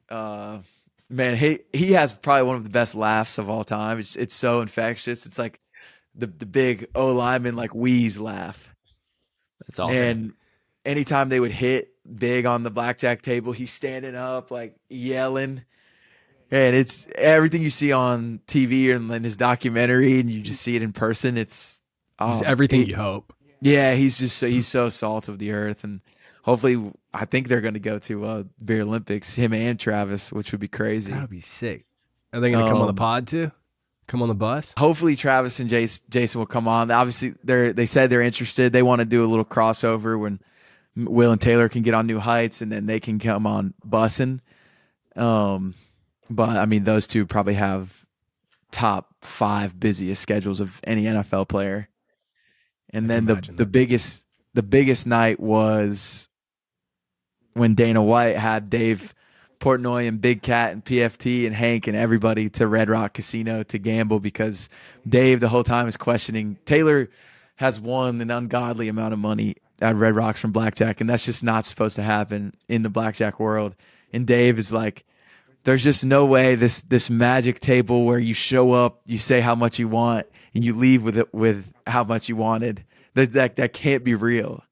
man, he has probably one of the best laughs of all time. It's so infectious. It's like the big O lineman like wheeze laugh. That's all. And anytime they would hit big on the blackjack table, he's standing up like yelling. And it's everything you see on TV and in his documentary, and you just see it in person. It's Just everything you hope. Yeah, he's so salt of the earth, and hopefully, I think they're going to go to Beer Olympics. Him and Travis, which would be crazy. That would be sick. Are they going to come on the pod too? Come on the bus? Hopefully, Travis and Jason will come on. Obviously, they said they're interested. They want to do a little crossover when Will and Taylor can get on New Heights, and then they can come on Bussin. But I mean, those two probably have top 5 busiest schedules of any NFL player. And then the biggest night was when Dana White had Dave Portnoy and Big Cat and PFT and Hank and everybody to Red Rock Casino to gamble, because Dave the whole time is questioning. Taylor has won an ungodly amount of money at Red Rocks from blackjack, and that's just not supposed to happen in the blackjack world. And Dave is like, there's just no way this magic table where you show up, you say how much you want, and you leave with how much you wanted. That can't be real.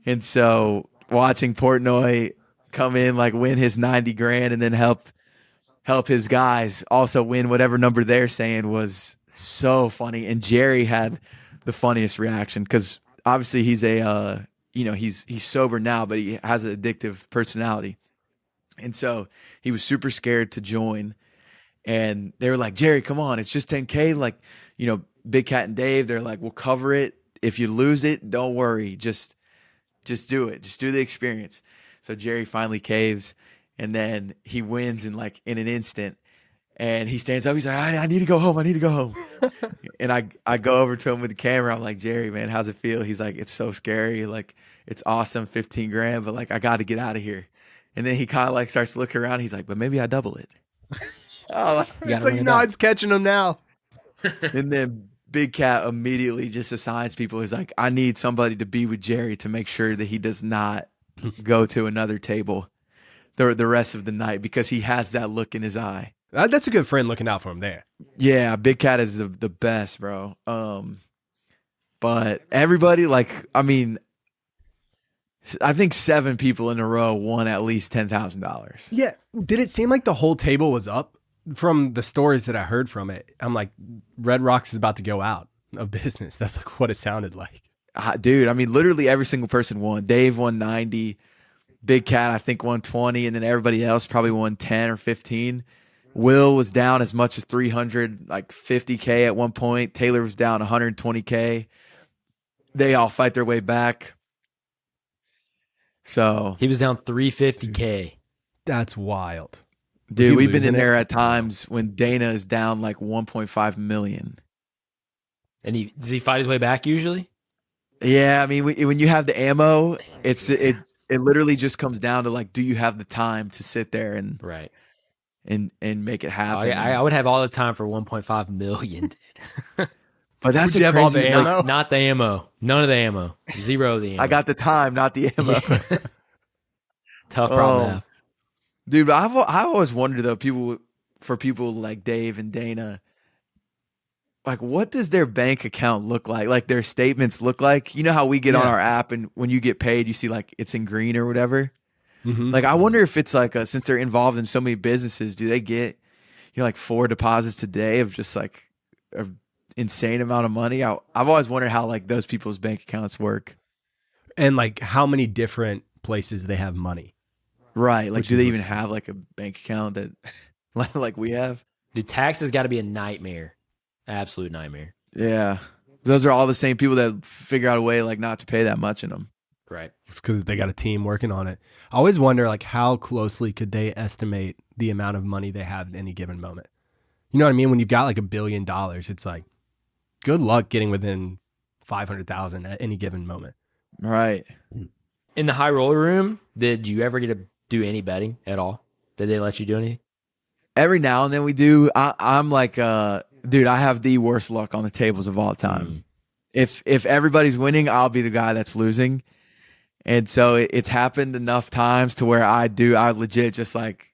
And so watching Portnoy come in, like win his 90 grand and then help his guys also win whatever number they're saying was so funny. And Jerry had the funniest reaction, because obviously he's he's sober now, but he has an addictive personality. And so he was super scared to join. And they were like, Jerry, come on, it's just 10K. Like, Big Cat and Dave, they're like, we'll cover it. If you lose it, don't worry. Just do it. Just do the experience. So Jerry finally caves, and then he wins in an instant. And he stands up. He's like, I need to go home. I need to go home. And I go over to him with the camera. I'm like, Jerry, man, how's it feel? He's like, it's so scary. Like, it's awesome, 15 grand, but like, I got to get out of here. And then he kind of starts looking around. He's like, but maybe I double it. Oh, it's like, no, it's catching him now. And then Big Cat immediately just assigns people. He's like, I need somebody to be with Jerry to make sure that he does not go to another table the rest of the night, because he has that look in his eye. That's a good friend looking out for him there. Yeah, Big Cat is the best, bro. But everybody, I think 7 people in a row won at least $10,000. Yeah. Did it seem like the whole table was up? From the stories that I heard from it, I'm like, Red Rocks is about to go out of business. That's like what it sounded like. Dude, I mean, literally every single person won. Dave won 90. Big Cat, I think, won 20. And then everybody else probably won 10 or 15. Will was down as much as 300, like 50K at one point. Taylor was down 120K. They all fight their way back. So He was down 350K. That's wild. Dude, we've been in there at times when Dana is down like 1.5 million. And does he fight his way back usually? Yeah, I mean, when you have the ammo, it literally just comes down to do you have the time to sit there and right and make it happen? I would have all the time for 1.5 million. But that's Would you have all the ammo? Not the ammo. None of the ammo. 0 of the ammo. I got the time, not the ammo. Tough problem to have. Dude, but I always wondered though, people like Dave and Dana, what does their bank account look like? Like their statements look like? You know how we get on our app and when you get paid, you see it's in green or whatever. Mm-hmm. I wonder if it's since they're involved in so many businesses, do they get 4 deposits a day of just an insane amount of money? I've always wondered how those people's bank accounts work, and how many different places they have money. right? Do they even have a bank account that like we have? Dude, taxes got to be a nightmare. Absolute nightmare. Yeah. Those are all the same people that figure out a way like not to pay that much in them. Right. It's because they got a team working on it. I always wonder like how closely could they estimate the amount of money they have at any given moment. You know what I mean? When you've got like $1 billion, it's like good luck getting within 500,000 at any given moment. Right. In the high roller room, did you ever get to do any betting at all? Did they let you do anything? Every now and then we do. I'm like, dude, I have the worst luck on the tables of all time. If everybody's winning, I'll be the guy that's losing. And so it's happened enough times to where I legit just like,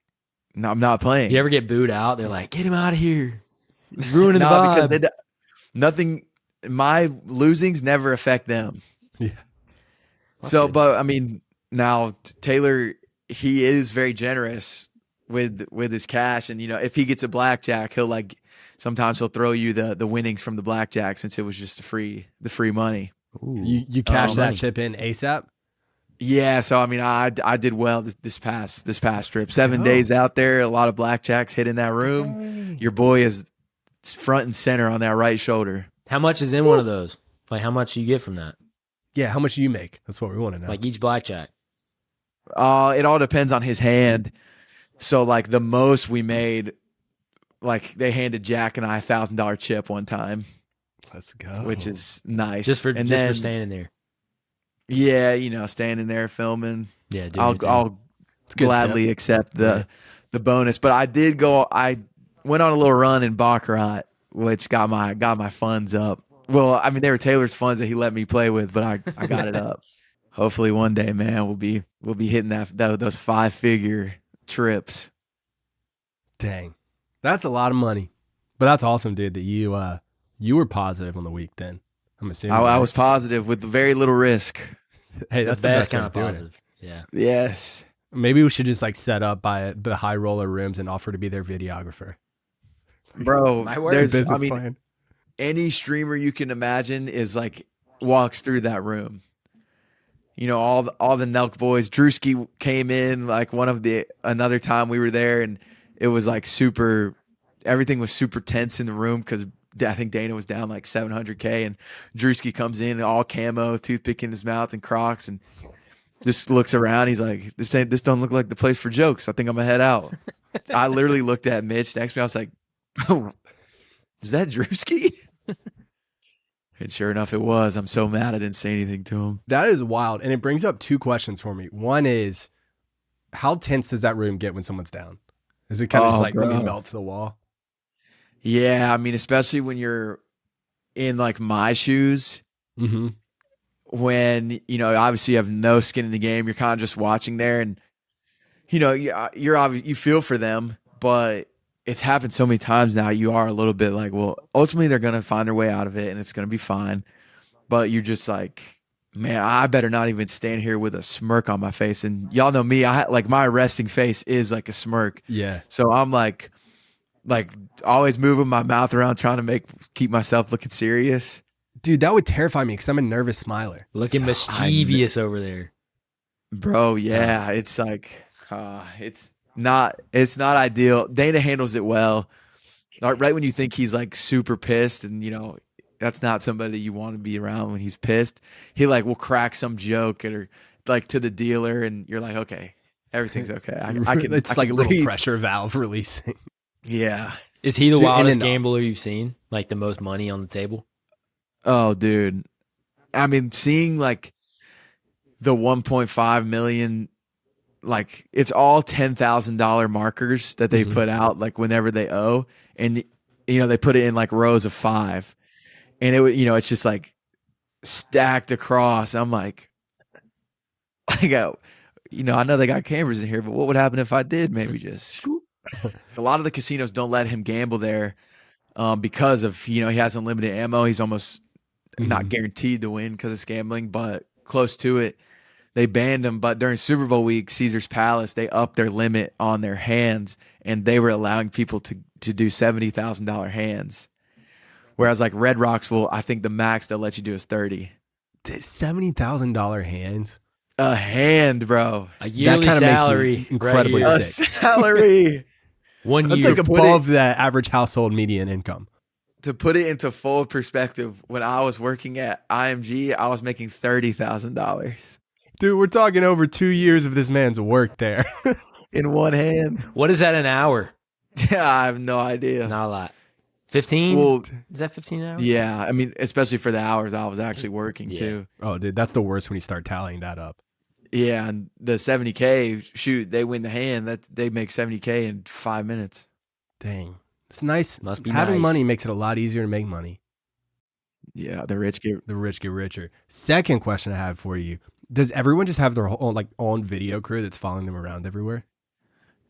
no, I'm not playing. You ever get booed out? They're like, get him out of here. Ruining the No, vibe. because nothing, my losings never affect them. Yeah. So, but I mean, now Taylor, he is very generous with his cash. And, you know, if he gets a blackjack, sometimes he'll throw you the winnings from the blackjack since it was just the free money. Ooh. You cash that money. chip in ASAP? Yeah, so I mean, I did well this past trip. 7 days out there, a lot of blackjacks hit in that room. Your boy is front and center on that right shoulder. How much is in one of those? Like, how much do you get from that? Yeah, how much do you make? That's what we want to know. Like each blackjack? It all depends on his hand. So like the most we made, like they handed Jack and I $1,000 chip one time, Let's go. which is nice. Just for standing there. Yeah, you know, standing there filming. Yeah, I'll good gladly accept the bonus. But I went on a little run in Baccarat, which got my funds up. Well, I mean, they were Taylor's funds that he let me play with, but I got it up. Hopefully one day, man, we'll be hitting those 5-figure trips. Dang. That's a lot of money. But that's awesome, dude, that you were positive on the week then. I'm assuming. I was positive with very little risk. Hey, that's the best best way kind of of doing positive. Yeah. Yes. it. Maybe we should just like set up by the high roller rooms and offer to be their videographer. Bro, My word. there's Business I mean, plan. any streamer you can imagine is like walks through that room. You know, all the Nelk boys. Drewski came in like another time we were there, and it was like everything was super tense in the room because I think Dana was down like $700K, and Drewski comes in all camo, toothpick in his mouth and Crocs, and just looks around. He's like, this don't look like the place for jokes. I think I'm gonna head out. I literally looked at Mitch next to me. I was like, oh, was that Drewski? And sure enough, it was. I'm so mad I didn't say anything to him. That is wild. And it brings up two questions for me. One is, how tense does that room get when someone's down? Is it kind of just like, let me melt to the wall? Yeah, I mean, especially when you're in like my shoes, Mm-hmm. when, you know, obviously you have no skin in the game. You're kind of just watching there, and, you know, you feel for them, but it's happened so many times now. You are a little bit like, well, ultimately they're going to find their way out of it and it's going to be fine. But you're just like, man, I better not even stand here with a smirk on my face. And y'all know me, my resting face is like a smirk. Yeah. So I'm like always moving my mouth around, trying to keep myself looking serious. Dude, that would terrify me because I'm a nervous smiler. Looking mischievous over there. Bro, yeah, it's like, it's not ideal. Dana handles it well. Right when you think he's like super pissed, and you know that's not somebody you want to be around when he's pissed. He like will crack some joke or like to the dealer, and you're like, okay, everything's okay. I can. It's I like can a little breathe. pressure valve releasing. Yeah. Is he the Dude, and wildest then- gambler you've seen? Like the most money on the table? Oh, dude. I mean, seeing like the 1.5 million, like it's all $10,000 markers that they put out like whenever they owe, and you know they put it in like rows of 5, and it's just like stacked across. I'm like, I know they got cameras in here, but what would happen if I did maybe just? A lot of the casinos don't let him gamble there because of he has unlimited ammo. He's almost not guaranteed to win because it's gambling, but close to it. They banned him, but during Super Bowl week, Caesar's Palace, they upped their limit on their hands, and they were allowing people to do $70,000 hands. Whereas like Red Rocks I think the max they'll let you do is 30. $70,000 hands. A hand, bro. A yearly kinda makes me salary. incredibly right here. A sick. salary. 1 That's year. like above the average household median income. to put it into full perspective, when I was working at IMG, I was making $30,000 Dude, we're talking over 2 years of this man's work there. in one hand. What is that an hour? Yeah, I have no idea. Not a lot. 15? Well, Is that 15 an hour? yeah, I mean, especially for the hours I was actually working too. Oh, dude, that's the worst when you start tallying that up. Yeah, and the 70K, shoot, they win the hand. That they make 70K in 5 minutes. Dang. It's nice. Must be Having nice. money makes it a lot easier to make money. Yeah, the rich get. The rich get richer. Second question I have for you. Does everyone just have their whole, like, own video crew that's following them around everywhere?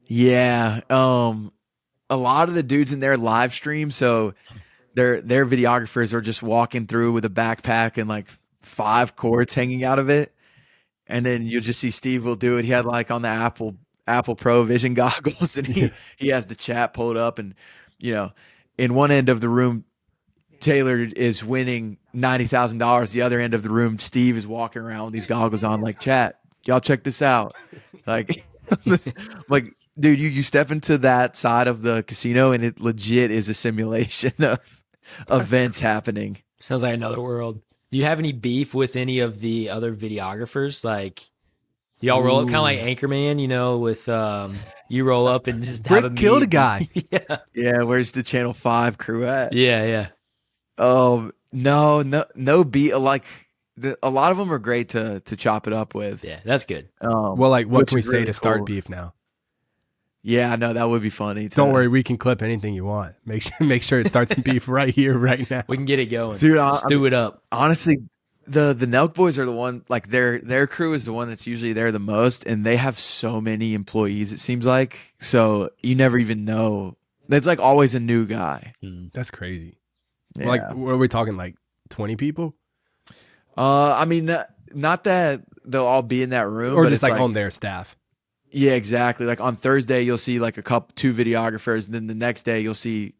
Yeah, a lot of the dudes in there live stream, so their videographers are just walking through with a backpack and like 5 cords hanging out of it, and then you'll just see Steve will do it. He had like on the Apple Pro Vision goggles, and he has the chat pulled up, and in one end of the room, Taylor is winning $90,000. The other end of the room, Steve is walking around with these goggles on, like, chat, y'all check this out. Like, like, dude, you step into that side of the casino, and it legit is a simulation of events happening. Sounds like another world. Do you have any beef with any of the other videographers? Like, y'all roll up kind of like Anchorman, with you roll up and just have a Rick killed a meet. guy. Yeah. Yeah, where's the Channel 5 crew at? Yeah. No beat. Like, a lot of them are great to chop it up with. Yeah, that's good. Well, like, what which can we is say really to start cool. beef now? Yeah, no, that would be funny. Don't worry, we can clip anything you want. Make sure it starts some beef right here, right now. We can get it going. Dude, Stew it up. Honestly, the Nelk boys are the one, like, their crew is the one that's usually there the most, and they have so many employees, it seems like. So you never even know. That's like always a new guy. That's crazy. Yeah. Like, what are we talking, like 20 people? I mean, not that they'll all be in that room, Or but just it's like on their staff? Yeah, exactly. Like on Thursday, you'll see like two videographers, and then the next day you'll see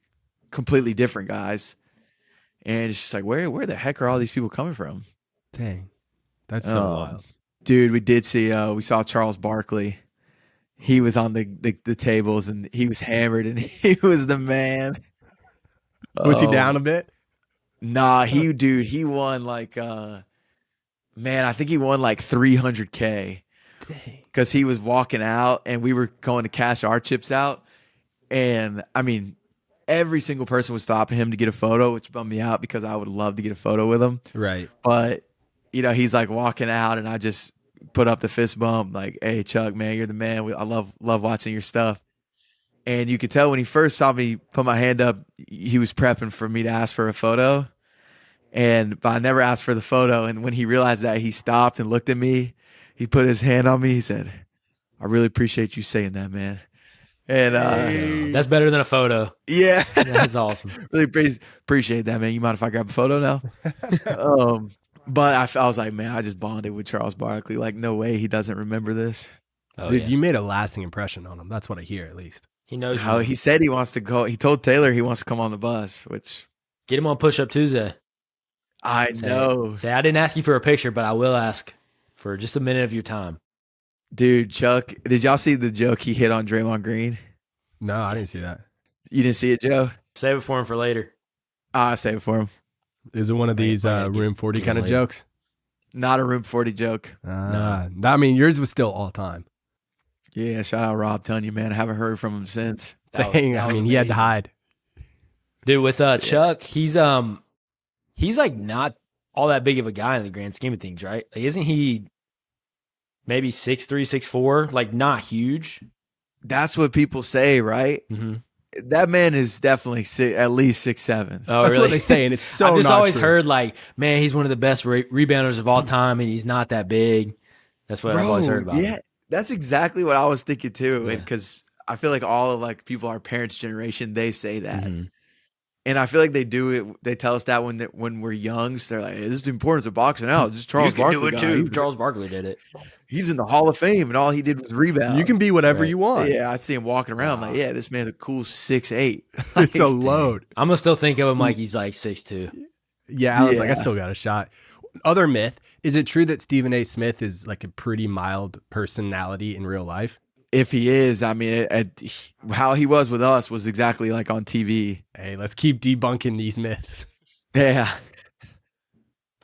completely different guys. And it's just like, where the heck are all these people coming from? Dang. That's so wild. Dude, we saw Charles Barkley. He was on the tables, and he was hammered, and he was the man. Was he down a bit? Nah, he won like I think he won like $300K. Because he was walking out, and we were going to cash our chips out, and I mean, every single person was stopping him to get a photo, which bummed me out because I would love to get a photo with him. Right. But he's like walking out, and I just put up the fist bump, like, "Hey, Chuck, man, you're the man. I love watching your stuff." And you could tell when he first saw me put my hand up, he was prepping for me to ask for a photo, but I never asked for the photo. And when he realized that, he stopped and looked at me. He put his hand on me. He said, "I really appreciate you saying that, man." And That's better than a photo. yeah, That's awesome. really appreciate that, man. You mind if I grab a photo now? But I was like, man, I just bonded with Charles Barkley. Like, no way he doesn't remember this. Oh, Dude, yeah. you made a lasting impression on him. That's what I hear, at least. He knows How you. he said he wants to go. He told Taylor he wants to come on the bus, which Get him on Pushup Tuesday. I know. Say, I didn't ask you for a picture, but I will ask for just a minute of your time. Dude, Chuck, did y'all see the joke he hit on Draymond Green? No, I didn't see that. You didn't see it, Joe? Save it for him for later. I'll save it for him. Is it one of these Room 40 get kind of later. jokes? Not a Room 40 joke. No. I mean, yours was still all time. Yeah, shout out Rob telling you, man. I haven't heard from him since. Dang, I mean, he had to hide. Dude, with Chuck, he's like not all that big of a guy in the grand scheme of things, right? Like, isn't he maybe 6'3", 6'4", like not huge? That's what people say, right? Mm-hmm. That man is definitely at least 6'7". Oh, That's really? what they say, and it's so I've just not always true. heard like, man, he's one of the best rebounders of all time, and he's not that big. That's what I've always heard about Yeah, him. that's exactly what I was thinking too. Yeah. Because I feel like all of like people our parents' generation, they say that. Mhm. And I feel like they do it. They tell us that when we're young. So they're like, hey, "This is the importance of boxing out." Just Charles You can Barkley do it guy. too. Charles Barkley did it. He's in the Hall of Fame, and all he did was rebound. You can be whatever Right. you want. Yeah, I see him walking around like, yeah, this man's a cool 6'8". It's a load. I'm gonna still think of him like he's like 6'2". Yeah, Alan's like, I Yeah. still got a shot. Other myth, is it true that Stephen A. Smith is like a pretty mild personality in real life? if he is, I mean, how he was with us was exactly like on TV. Hey, let's keep debunking these myths. Yeah.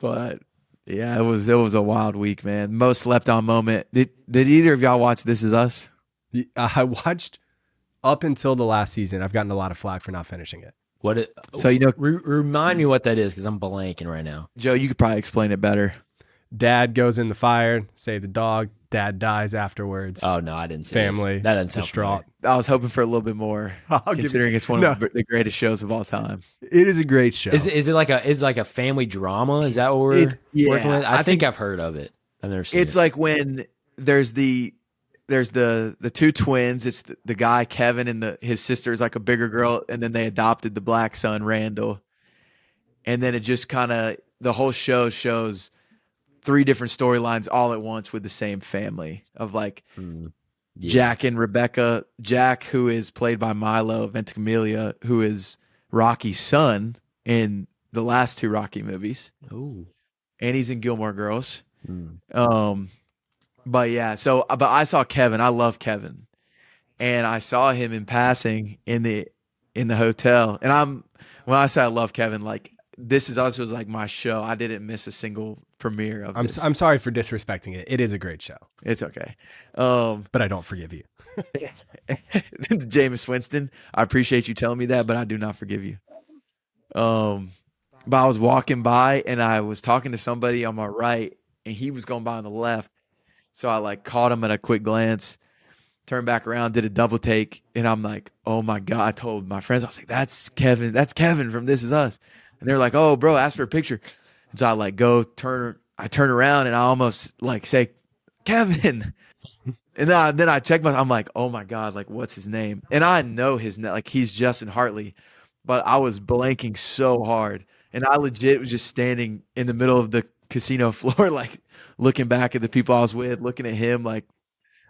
But yeah, it was a wild week, man. Most slept on moment. Did either of y'all watch This Is Us? I watched up until the last season. I've gotten a lot of flack for not finishing it. So remind me what that is, because I'm blanking right now. Joe, you could probably explain it better. Dad goes in the fire, save the dog. Dad dies afterwards. Oh no, I didn't see Family this. That doesn't sound distraught. I was hoping for a little bit more, considering it's one of the greatest shows of all time. It is a great show. Is it like a family drama? Is that what we're working with? I think I've heard of it. I've never seen it. It's like when there's the two twins. It's the guy Kevin and his sister is like a bigger girl, and then they adopted the black son Randall, and then it just kind of the whole show shows 3 different storylines all at once with the same family of like Jack and Rebecca. Jack, who is played by Milo Ventimiglia, who is Rocky's son in the last 2 Rocky movies. Oh, And he's in Gilmore Girls. But yeah, but I saw Kevin. I love Kevin. And I saw him in passing in the hotel. And when I say I love Kevin, like This Is Us was like my show. I didn't miss a single premiere of this. I'm sorry for disrespecting it. It is a great show. It's okay. But I don't forgive you. Jameis Winston, I appreciate you telling me that, but I do not forgive you. But I was walking by and I was talking to somebody on my right and he was going by on the left. So I like caught him at a quick glance, turned back around, did a double take. And I'm like, oh my God. I told my friends, I was like, that's Kevin from This Is Us. And they're like, oh bro, ask for a picture. And so I like I turn around and I almost like say, Kevin. And then I check I'm like, oh my God, like what's his name? And I know his name, like he's Justin Hartley, but I was blanking so hard. And I legit was just standing in the middle of the casino floor, like looking back at the people I was with, looking at him like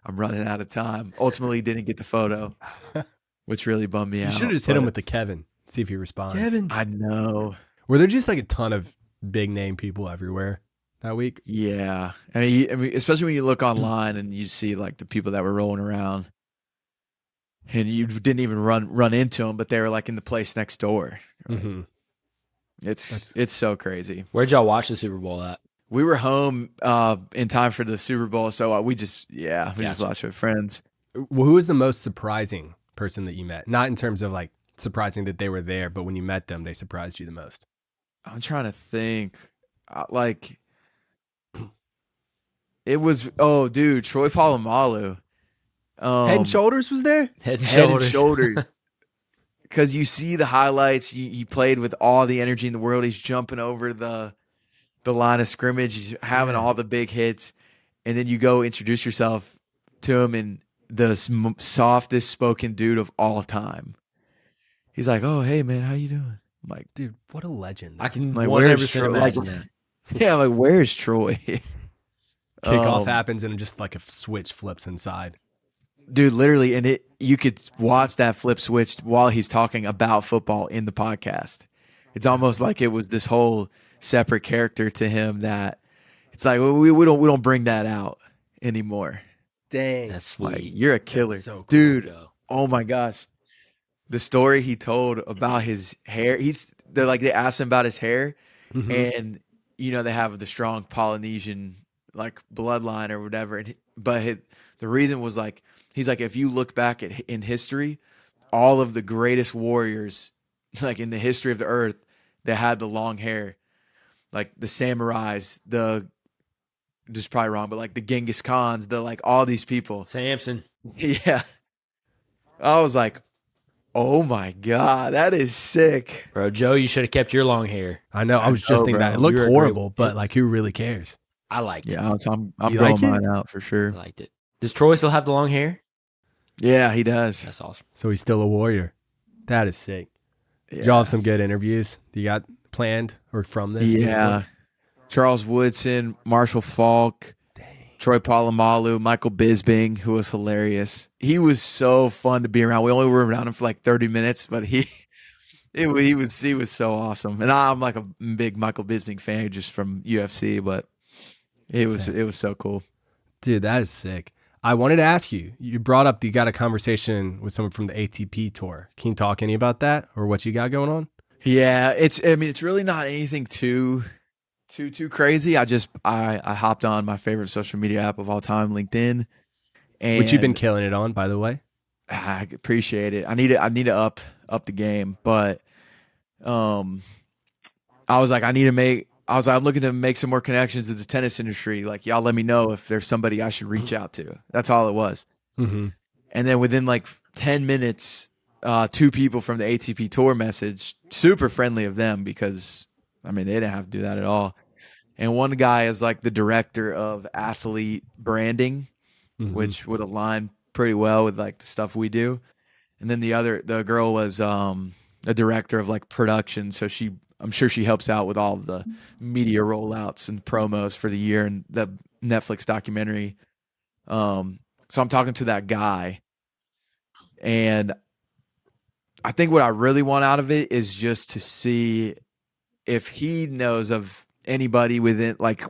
I'm running out of time. Ultimately didn't get the photo, which really bummed me out. You should have just hit him with the Kevin, see if he responds. Kevin. I know. Were there just like a ton of big name people everywhere that week? Yeah. I mean, especially when you look online and you see like the people that were rolling around and you didn't even run into them, but they were like in the place next door. Right? Mm-hmm. It's so crazy. Where'd y'all watch the Super Bowl at? We were home in time for the Super Bowl, so we just watched with friends. Well, who was the most surprising person that you met? Not in terms of like surprising that they were there, but when you met them, they surprised you the most. I'm trying to think. Like it was Troy Polamalu. Head and Shoulders was there? Head and Head Shoulders. and Shoulders. Because you see the highlights, he played with all the energy in the world. He's jumping over the line of scrimmage. He's having all the big hits. And then you go introduce yourself to him, and the softest spoken dude of all time. He's like, oh, hey, man, how you doing? I'm like, Dude, what a legend. I can like, 100% imagine that. Yeah, I'm like, where's Troy? Kickoff happens and just like a switch flips inside. Dude, literally, and you could watch that flip switch while he's talking about football in the podcast. It's almost like it was this whole separate character to him that it's like we don't bring that out anymore. Dang. That's sweet. Like, you're a killer. So cool. Dude. Oh my gosh. The story he told about his hair, they asked him about his hair, and they have the strong Polynesian like bloodline or whatever, but the reason was like, he's like, if you look back in history, all of the greatest warriors like in the history of the earth that had the long hair, like the samurais, just probably wrong, but like the Genghis Khans, like all these people. Samson. Yeah. I was like, oh my God, that is sick. Bro, Joe, you should have kept your long hair. I know. I was just thinking that. It looked You were horrible, great. but like, who really cares? I liked it. Yeah, I'm You growing like it? mine out for sure. I liked it. Does Troy still have the long hair? Yeah, he does. That's awesome. So he's still a warrior. That is sick. Yeah. Did y'all have some good interviews? Do you got planned or from this? Yeah. Charles Woodson, Marshall Falk, Troy Polamalu, Michael Bisping, who was hilarious. He was so fun to be around. We only were around him for like 30 minutes, but he was so awesome. And I'm like a big Michael Bisping fan just from UFC, but it was so cool. Dude, that is sick. I wanted to ask you, you brought up you got a conversation with someone from the ATP tour. Can you talk any about that or what you got going on? Yeah, it's really not anything too crazy. I hopped on my favorite social media app of all time, LinkedIn, and Which you've been killing it on, by the way. I appreciate it. I need to up the game, but I was like, I'm looking to make some more connections in the tennis industry. Like, y'all let me know if there's somebody I should reach out to. That's all it was. Mm-hmm. And then within like 10 minutes, 2 people from the ATP tour message, super friendly of them because, I mean, they didn't have to do that at all. And one guy is like the director of athlete branding, which would align pretty well with like the stuff we do. And then the girl was a director of like production. So I'm sure she helps out with all of the media rollouts and promos for the year and the Netflix documentary. So I'm talking to that guy, and I think what I really want out of it is just to see if he knows of anybody within like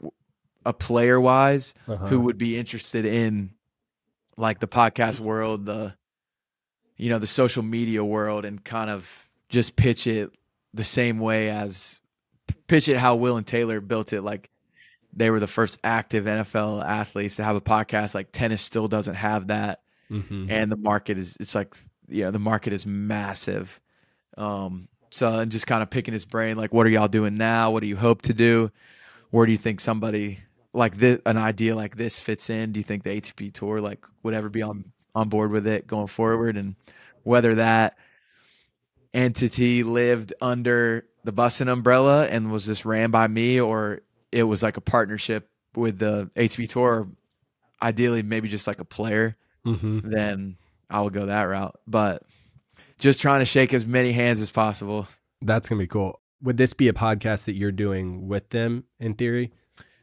a player wise who would be interested in like the podcast world, the social media world, and kind of just pitch it how Will and Taylor built it. Like they were the first active NFL athletes to have a podcast. Like tennis still doesn't have that. And the market the market is massive. So and just kind of picking his brain, like, what are y'all doing now? What do you hope to do? Where do you think somebody like this, an idea like this fits in? Do you think the ATP tour like would ever be on board with it going forward? And whether that entity lived under the Bussin umbrella and was just ran by me, or it was like a partnership with the ATP tour, or ideally maybe just like a player, then I will go that route. But just trying to shake as many hands as possible. That's going to be cool. Would this be a podcast that you're doing with them in theory?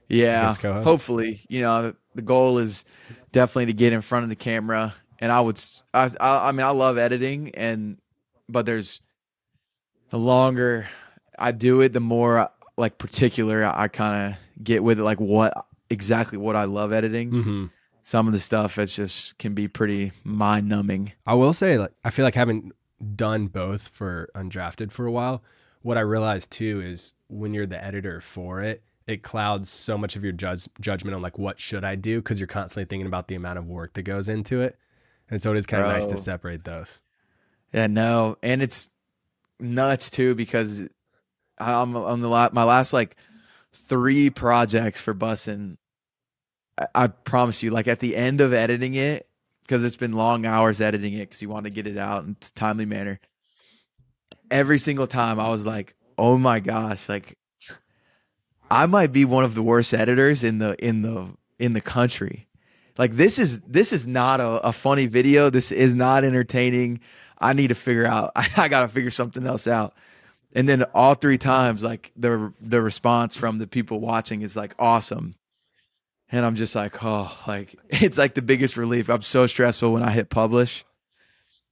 Yeah, hopefully. The goal is definitely to get in front of the camera. And I mean, I love editing, but there's the longer I do it, the more like particular I kind of get with it, like what I love editing. Some of the stuff can be pretty mind numbing. I will say, like, I feel like having done both for Undrafted for a while, what I realized too is when you're the editor for it, it clouds so much of your judgment on like what should I do, because you're constantly thinking about the amount of work that goes into it. And so it is kind of nice to separate those. Yeah, no, and it's nuts too because I'm on my last like 3 projects for Bussin. I promise you, like at the end of editing it, because it's been long hours editing it because you want to get it out in a timely manner. Every single time I was like, oh my gosh, like I might be one of the worst editors in the country. Like this is not a funny video. This is not entertaining. I need to figure out, I got to figure something else out. And then all 3 times, like the response from the people watching is like awesome. And I'm just like, oh, like it's like the biggest relief. I'm so stressful when I hit publish.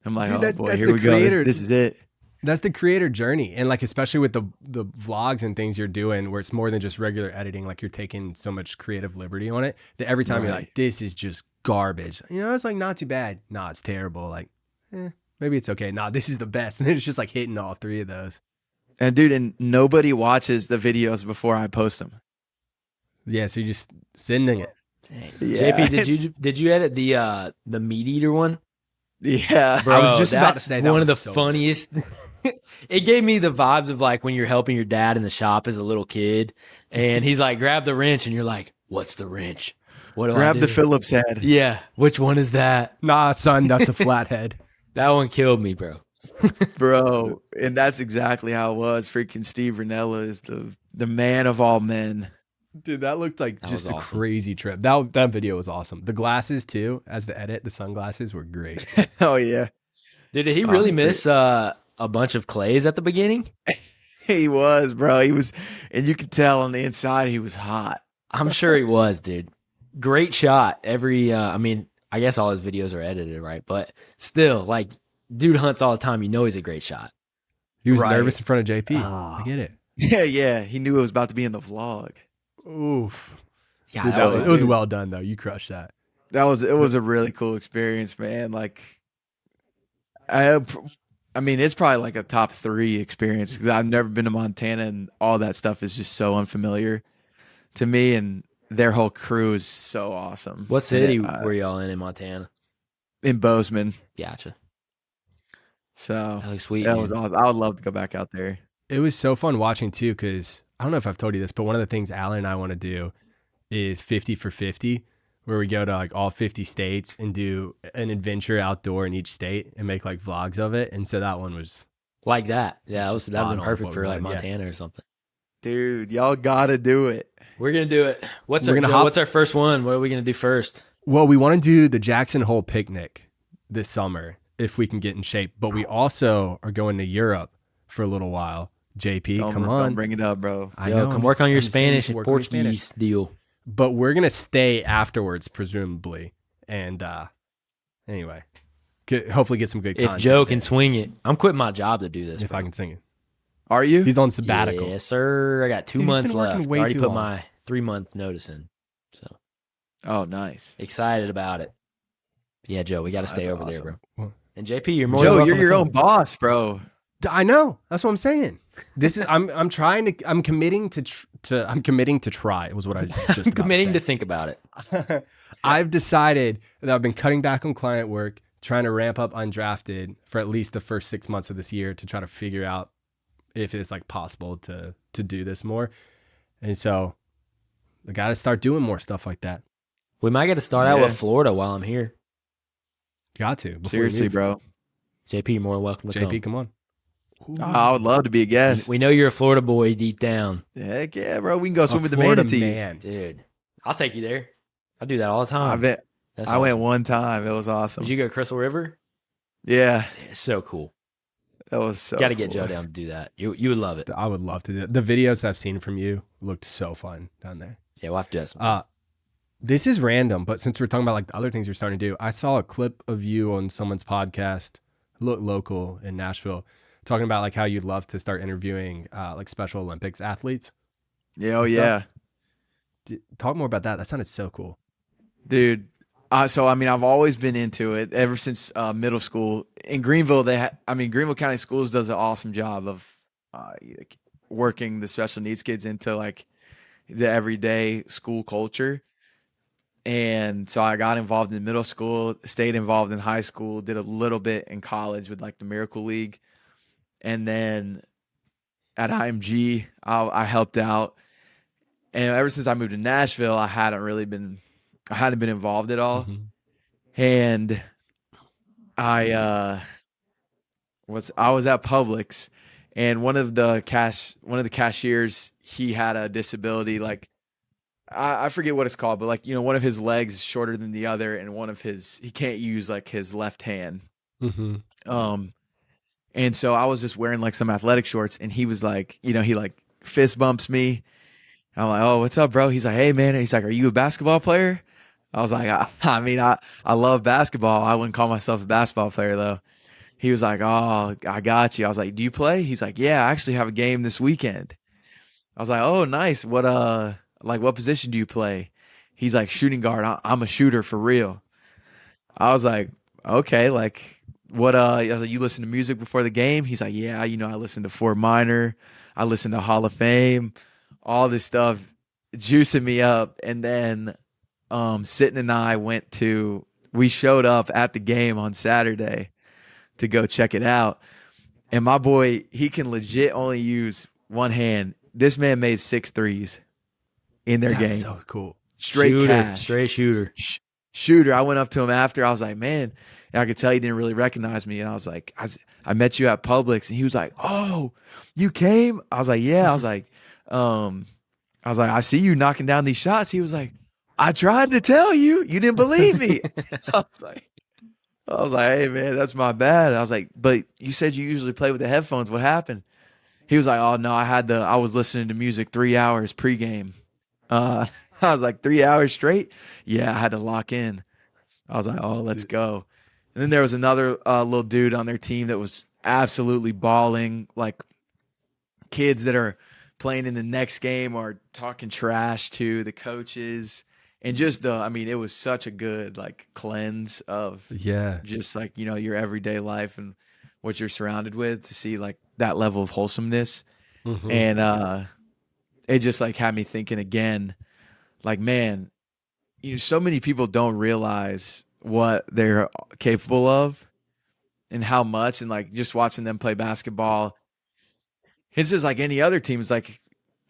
I'm like, dude, oh boy, here we go. This is it. That's the creator journey. And like, especially with the vlogs and things you're doing where it's more than just regular editing, like you're taking so much creative liberty on it that every time you're like, this is just garbage. It's like not too bad. Nah, it's terrible. Like, maybe it's okay. Nah, this is the best. And then it's just like hitting all 3 of those. And dude, and nobody watches the videos before I post them. Yeah, so you're just sending it. Yeah, JP, did you edit the meat eater one? Yeah, bro, I was just about to say that one of the so funniest. It gave me the vibes of like when you're helping your dad in the shop as a little kid, and he's like, "Grab the wrench," and you're like, "What's the wrench? What do I do?" Grab the Phillips head. Yeah, which one is that? Nah, son, that's a flathead. That one killed me, bro. Bro, and that's exactly how it was. Freaking Steve Ranella is the man of all men. Dude, that looked like just a crazy trip. That video was awesome. The glasses too, as the edit, the sunglasses were great. Oh yeah. Did he really miss a bunch of clays at the beginning? He was, bro. He was, and you could tell on the inside he was hot. I'm sure he was, dude. Great shot. I mean, I guess all his videos are edited, right? But still, like, dude hunts all the time. You know he's a great shot. He was nervous in front of JP. I get it. Yeah. He knew it was about to be in the vlog. Oof. Yeah, dude, it was well done though. You crushed that. it was a really cool experience, man. Like, I mean, it's probably like a top 3 experience because I've never been to Montana, and all that stuff is just so unfamiliar to me. And their whole crew is so awesome. What city And were y'all in Montana? in Bozeman. Gotcha. So That looks sweet. that Man. was awesome. I would love to go back out there. It was so fun watching too, because I don't know if I've told you this, but one of the things Alan and I want to do is 50 for 50, where we go to like all 50 states and do an adventure outdoor in each state and make like vlogs of it. And so that one was Like that. Yeah, that would Spot have been on perfect what for we like wanted, yeah. Montana or something. Dude, y'all gotta do it. We're gonna do it. What's We're our gonna Joe, hop- what's our first one? What are we gonna do first? well, we want to do the Jackson Hole picnic this summer if we can get in shape. But we also are going to Europe for a little while. JP, Don't on. bring it up, bro. I Yo, know, come I'm work just- on your I'm just saying, Spanish and work on your Spanish. Portuguese deal. But we're gonna stay afterwards, presumably. And anyway, hopefully get some good If content Joe there, can swing it, I'm quitting my job to do this. if bro. I can sing it. Are you? He's on sabbatical. Yes, sir. I got 2 Dude, he's months been working left. way Already too put long. my 3-month notice in. So Oh, nice. excited about it. Yeah, Joe, we got to stay That's over there, awesome. bro. And JP, you're more Joe, than you're welcome your to own come. boss, bro. I know. That's what I'm saying. This is I'm committing to try. It was what I just I'm committing to think about it. to. I've decided that I've been cutting back on client work, trying to ramp up Undrafted for at least the first 6 months of this year to try to figure out if it's like possible to do this more. And so I got to start doing more stuff like that. We might get to start out Yeah. with Florida while I'm here. Got to. before we Seriously, move. bro. JP, you're more than welcome to JP, come. come on. I would love to be a guest. We know you're a Florida boy deep down. Heck yeah, bro. We can go swim with the Florida manatees. man. Dude, I'll take you there. I do that all the time. That's I went awesome. one time. It was awesome. Did you go to Crystal River? Yeah, It's so cool. that was so Got to get cool. Joe down to do that. You would love it. I would love to do it. The videos I've seen from you looked so fun down there. Yeah, we'll have to do that. This is random, but since we're talking about like the other things you're starting to do, I saw a clip of you on someone's podcast, local in Nashville, talking about like how you'd love to start interviewing like Special Olympics athletes. Yeah, oh and yeah, stuff. Talk more about that. That sounded so cool. dude. So I mean, I've always been into it ever since middle school. In Greenville, Greenville County Schools does an awesome job of like, working the special needs kids into like the everyday school culture. And so I got involved in middle school, stayed involved in high school, did a little bit in college with like the Miracle League. And then at IMG, I helped out. And ever since I moved to Nashville, I hadn't been involved at all. Mm-hmm. And I was at Publix, and one of the cashiers, he had a disability, like I forget what it's called, but like, you know, one of his legs is shorter than the other, and he can't use like his left hand. Mm-hmm. And so I was just wearing like some athletic shorts, and he was like, you know, he like fist bumps me. I'm like, oh, what's up, bro? He's like, hey man. And he's like, are you a basketball player? I was like, I love basketball. I wouldn't call myself a basketball player though. He was like, oh, I got you. I was like, do you play? He's like, yeah, I actually have a game this weekend. I was like, oh, nice. What position do you play? He's like, shooting guard. I'm a shooter for real. I was like, okay, like what, I was like, you listen to music before the game? He's like, yeah, you know, I listen to Fort Minor. I listen to Hall of Fame, all this stuff, juicing me up. And then Sitton and I we showed up at the game on Saturday to go check it out. And my boy, he can legit only use one hand. This man made 6 threes in their That's game. so cool. Straight shooter, cash. straight shooter. Shooter. I went up to him after. I was like, man, and I could tell he didn't really recognize me. And I was like, I met you at Publix. And he was like, oh, you came? I was like, yeah. I was like, I see you knocking down these shots. He was like, I tried to tell you. You didn't believe me. I was like, hey man, that's my bad. I was like, but you said you usually play with the headphones. What happened? He was like, oh no, I was listening to music 3 hours pregame. I was like, 3 hours straight? Yeah, I had to lock in. I was like, oh, let's go. And then there was another little dude on their team that was absolutely balling, like kids that are playing in the next game or talking trash to the coaches. And just it was such a good like cleanse of Yeah. just like, your everyday life and what you're surrounded with to see like that level of wholesomeness. Mhm. And it just like had me thinking again, like, man, so many people don't realize what they're capable of and how much, and like just watching them play basketball. It's just like any other team. It's like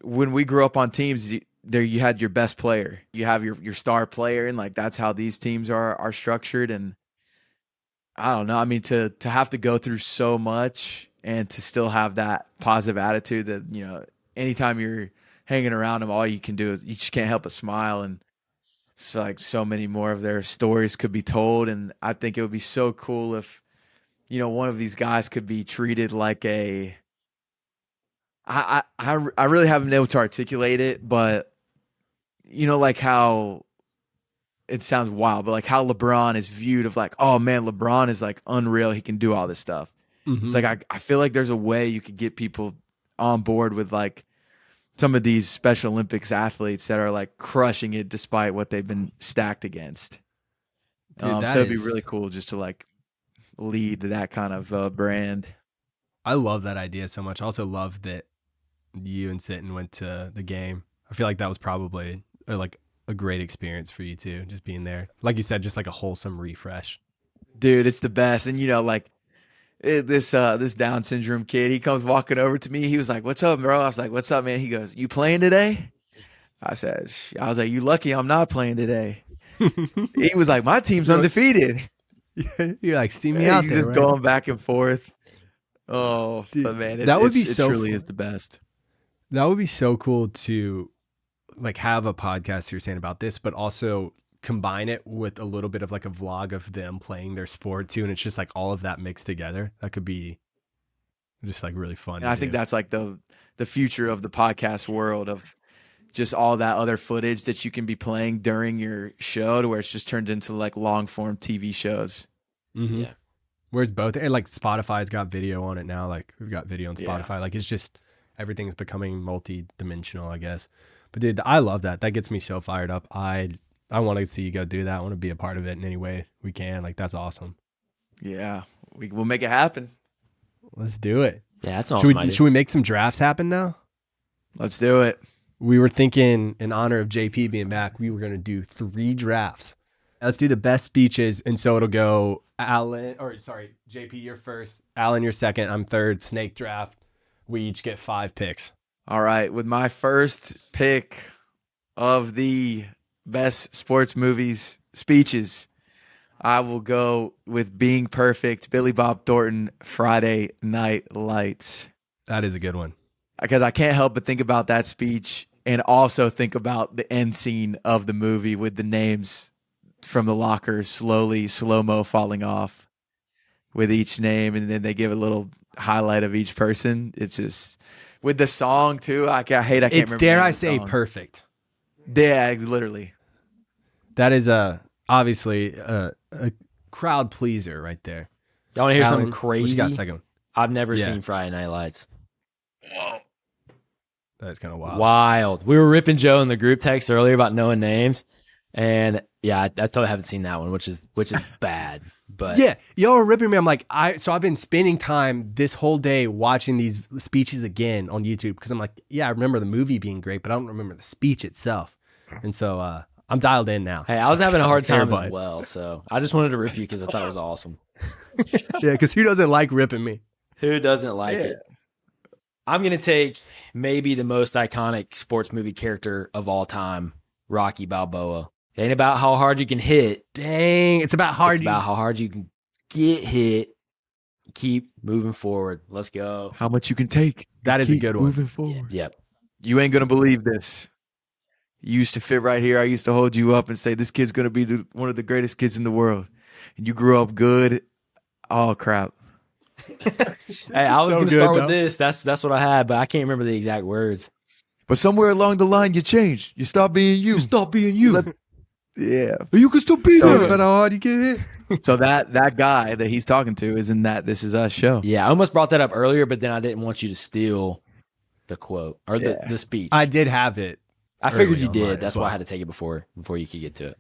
when we grew up on teams, there you had your best player, you have your star player, and like that's how these teams are structured. And I don't know. I mean, to have to go through so much and to still have that positive attitude that, anytime you're hanging around them, all you can do is you just can't help but smile. And it's like so many more of their stories could be told. And I think it would be so cool if, one of these guys could be treated like I really haven't been able to articulate it, but like how it sounds wild, but like how LeBron is viewed of like, oh man, LeBron is like unreal. He can do all this stuff. Mhm. It's like, I feel like there's a way you could get people on board with like some of these Special Olympics athletes that are like crushing it despite what they've been stacked against. Dude, that so it'd be is- really cool just to like lead that kind of brand. I love that idea so much. I also love that you and Sitton went to the game. I feel like that was probably like a great experience for you too, just being there. Like you said, just like a wholesome refresh. Dude, it's the best. And like this Down syndrome kid, he comes walking over to me. He was like, "What's up, bro?" I was like, "What's up, man?" He goes, "You playing today?" I was like, "You lucky I'm not playing today." He was like, "My team's undefeated." You're like, see me out He's there, just right? going back and forth. Oh, Dude, but man, that would be it so truly fun. is the best. That would be so cool to like have a podcast you're saying about this, but also combine it with a little bit of like a vlog of them playing their sport too. And it's just like all of that mixed together. That could be just like really fun. And I think that's like the future of the podcast world, of just all that other footage that you can be playing during your show to where it's just turned into like long form TV shows. Mm-hmm. Yeah. Whereas both, and like Spotify's got video on it now. Like we've got video on Yeah. Spotify. Like it's just, everything's becoming multi-dimensional, I guess. But dude, I love that. That gets me so fired up. I want to see you go do that. I want to be a part of it in any way we can. Like that's awesome. Yeah, we'll make it happen. Let's do it. Yeah, that's an awesome idea. Should we make some drafts happen now? Let's do it. We were thinking, in honor of JP being back, we were going to do 3 drafts. Let's do the best speeches. And so it'll go JP, you're first. Alan, you're second. I'm third. Snake draft. We each get 5 picks. All right, with my first pick of the best sports movies speeches, I will go with Being Perfect, Billy Bob Thornton, Friday Night Lights. That is a good one. Because I can't help but think about that speech and also think about the end scene of the movie with the names from the locker slowly, slow-mo falling off with each name, and then they give a little highlight of each person. It's just, with the song too, I can't remember. It's, the dare name I of the say, song. perfect. Yeah, literally. That is obviously a crowd pleaser right there. Y'all want to hear Alan, something what crazy? you got second? I've never Yeah. seen Friday Night Lights. That is kind of wild. Wild. We were ripping Joe in the group text earlier about knowing names, and yeah, I totally haven't seen that one, which is bad. But Yeah, y'all are ripping me. I'm like, I've been spending time this whole day watching these speeches again on YouTube because I'm like, yeah, I remember the movie being great, but I don't remember the speech itself. And so I'm dialed in now. hey, I was having a hard time Fair, as well, so I just wanted to rip you because I thought it was awesome. Yeah, because who doesn't like ripping me? Who doesn't like it? I'm gonna take maybe the most iconic sports movie character of all time, Rocky Balboa. It ain't about how hard you can hit. Dang, it's about hard. It's about how hard you can get hit. Keep moving forward. Let's go. How much you can take. That is a Keep good one. moving forward. Yep. You ain't going to believe this. You used to fit right here. I used to hold you up and say, this kid's going to be one of the greatest kids in the world. And you grew up good. Oh, crap. Hey, I was So gonna good, start though. with this. That's what I had, but I can't remember the exact words. But somewhere along the line, you changed. You stopped being you. Stop being you. Yeah. You can still be So there, good. but how hard you get hit. So that guy that he's talking to is in that This Is Us show. Yeah, I almost brought that up earlier, but then I didn't want you to steal the quote or the speech. I did have it I figured early you online did. as That's why well. I had to take it before you could get to it.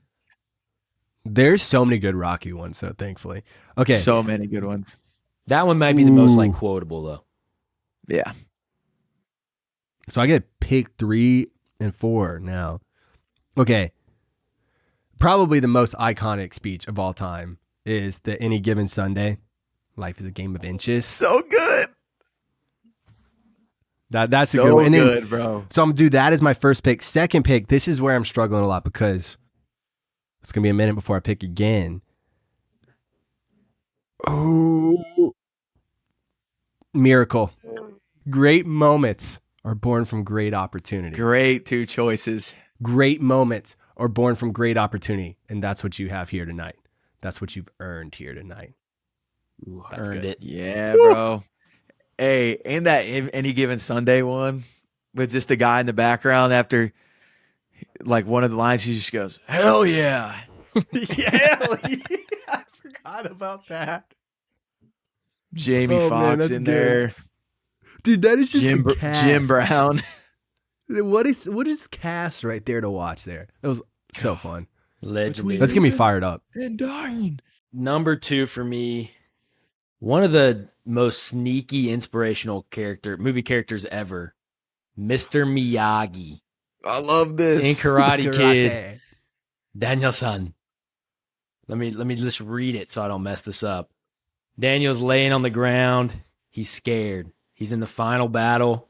There's so many good Rocky ones, though, thankfully. Okay. So many good ones. That one might be the most Ooh. quotable though. Yeah. So I get pick 3 and 4 now. Okay. Probably the most iconic speech of all time is the Any Given Sunday. Life is a game of inches. So good. That's so a good one. And then, good, bro. so I'm going to do that as my first pick. Second pick, this is where I'm struggling a lot because it's going to be a minute before I pick again. Oh. Miracle. Great moments are born from great opportunity. Great 2 choices. Great moments are born from great opportunity. And that's what you have here tonight. That's what you've earned here tonight. Ooh, That's earned good. it. Yeah, bro. Hey, and that Any Given Sunday one with just the guy in the background after like one of the lines, he just goes, "Hell yeah." Yeah, I forgot about that. Jamie Oh, man, Foxx that's in good. there. Dude, that is just Jim, the cast. Jim Brown. What is cast right there to watch there? It was so fun. Legendary. Let's get me fired up. And dying. Number 2 for me, one of the most sneaky, inspirational movie characters ever, Mr. Miyagi I love this. in Karate Kid. Karate. Daniel-san. Let me just read it so I don't mess this up. Daniel's laying on the ground. He's scared. He's in the final battle.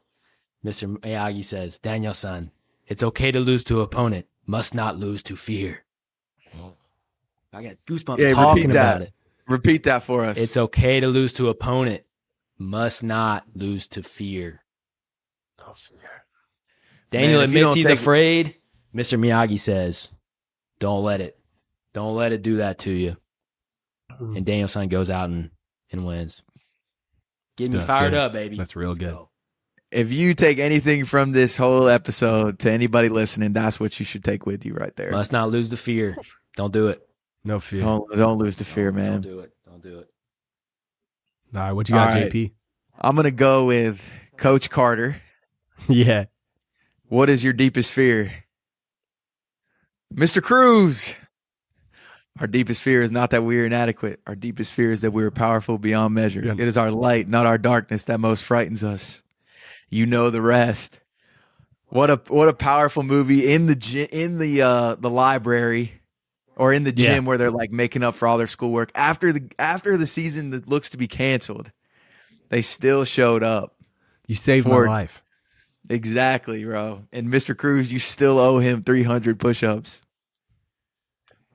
Mr. Miyagi says, "Daniel-san, it's okay to lose to an opponent. Must not lose to fear." I got goosebumps talking about it. Repeat that for us. It's okay to lose to opponent. Must not lose to fear. No fear. Daniel Man, if you admits don't he's take- afraid. Mr. Miyagi says, Don't let it do that to you." And Daniel-san goes out and wins. Get me That's fired good. up, baby. That's real Let's good. go. If you take anything from this whole episode to anybody listening, that's what you should take with you right there. Must not lose the fear. Don't do it. No fear. Don't lose the fear, Don't man. do it. Don't do it. All right, what you got, All right. JP? I'm going to go with Coach Carter. Yeah. What is your deepest fear? Mr. Cruz. Our deepest fear is not that we are inadequate. Our deepest fear is that we are powerful beyond measure. Yeah. It is our light, not our darkness, that most frightens us. You know the rest. What a powerful movie in the library or in the gym where they're like making up for all their schoolwork after the season that looks to be canceled. They still showed up. You saved my For- life. Exactly, bro. And Mr. Cruz, you still owe him 300 push-ups.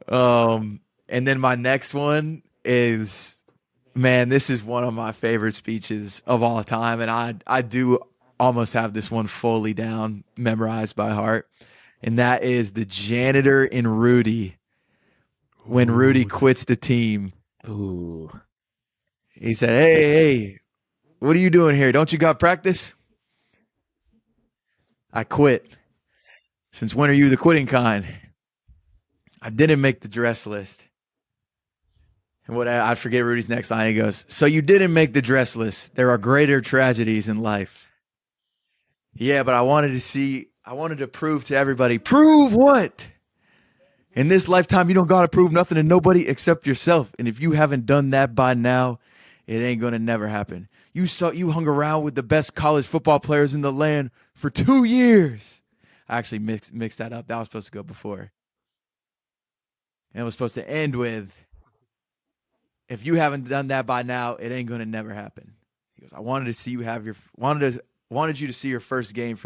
And then my next one is, man, this is one of my favorite speeches of all time, and I do almost have this one fully down, memorized by heart, and that is the janitor in Rudy when Rudy quits the team. Ooh. He said, "Hey, what are you doing here? Don't you got practice?" "I quit." "Since when are you the quitting kind?" "I didn't make the dress list." And what I forget Rudy's next line. He goes, "So you didn't make the dress list. There are greater tragedies in life." "Yeah, but I wanted to prove to everybody." "Prove what?" "In this lifetime, you don't got to prove nothing to nobody except yourself. And if you haven't done that by now, it ain't going to never happen. You hung around with the best college football players in the land for 2 years." I actually mixed that up. That was supposed to go before. And it was supposed to end with, "If you haven't done that by now, it ain't going to never happen." He goes, "I wanted to see you wanted you to see your first game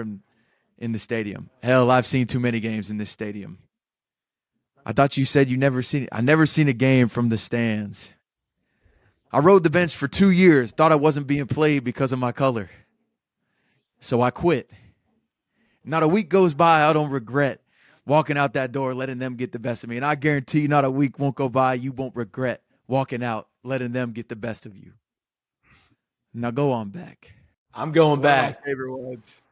in the stadium. Hell, I've seen too many games in this stadium. I thought you said you never seen it. I never seen a game from the stands. I rode the bench for 2 years, thought I wasn't being played because of my color. So I quit. Not a week goes by I don't regret walking out that door, letting them get the best of me. And I guarantee you not a week won't go by you won't regret walking out, letting them get the best of you. Now go on back." I'm going back. One of my favorite ones.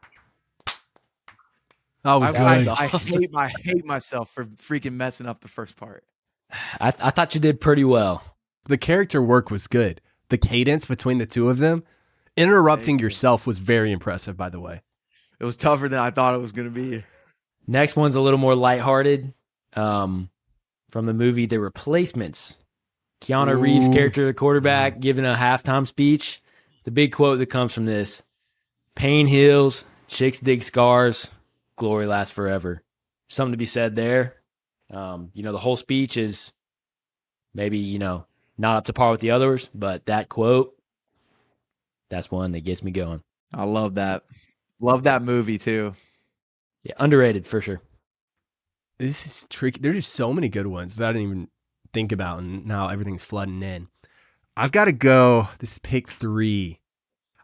That was I good. I hate myself for freaking messing up the first part. I thought you did pretty well. The character work was good. The cadence between the two of them, interrupting yourself was very impressive, by the way. It was tougher than I thought it was going to be. Next one's a little more lighthearted. From the movie The Replacements. Keanu Reeves' character, the quarterback, giving a halftime speech. The big quote that comes from this: "Pain heals, chicks dig scars, glory lasts forever." Something to be said there. The whole speech is maybe, not up to par with the others, but that quote, that's one that gets me going. I love that. Love that movie too. Yeah, underrated for sure. This is tricky. There's just so many good ones that I didn't even think about, and now everything's flooding in. I've got to go. This is pick 3.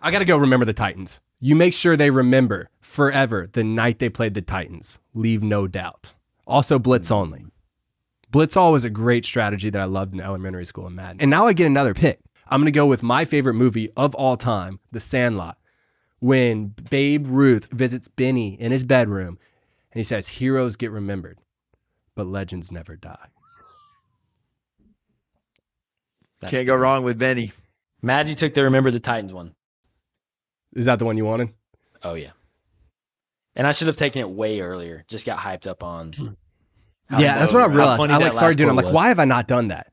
I got to go Remember the Titans. You make sure they remember forever the night they played the Titans. Leave no doubt. Also, blitz only. Blitz all was a great strategy that I loved in elementary school and Madden. And now I get another pick. I'm going to go with my favorite movie of all time, The Sandlot. When Babe Ruth visits Benny in his bedroom and he says, "Heroes get remembered, but legends never die." Can't go wrong with Benny. Mad you took the Remember the Titans one. Is that the one you wanted? Oh, yeah. And I should have taken it way earlier. Just got hyped up on. Yeah, that's what I realized. I started doing. I'm like, why have I not done that?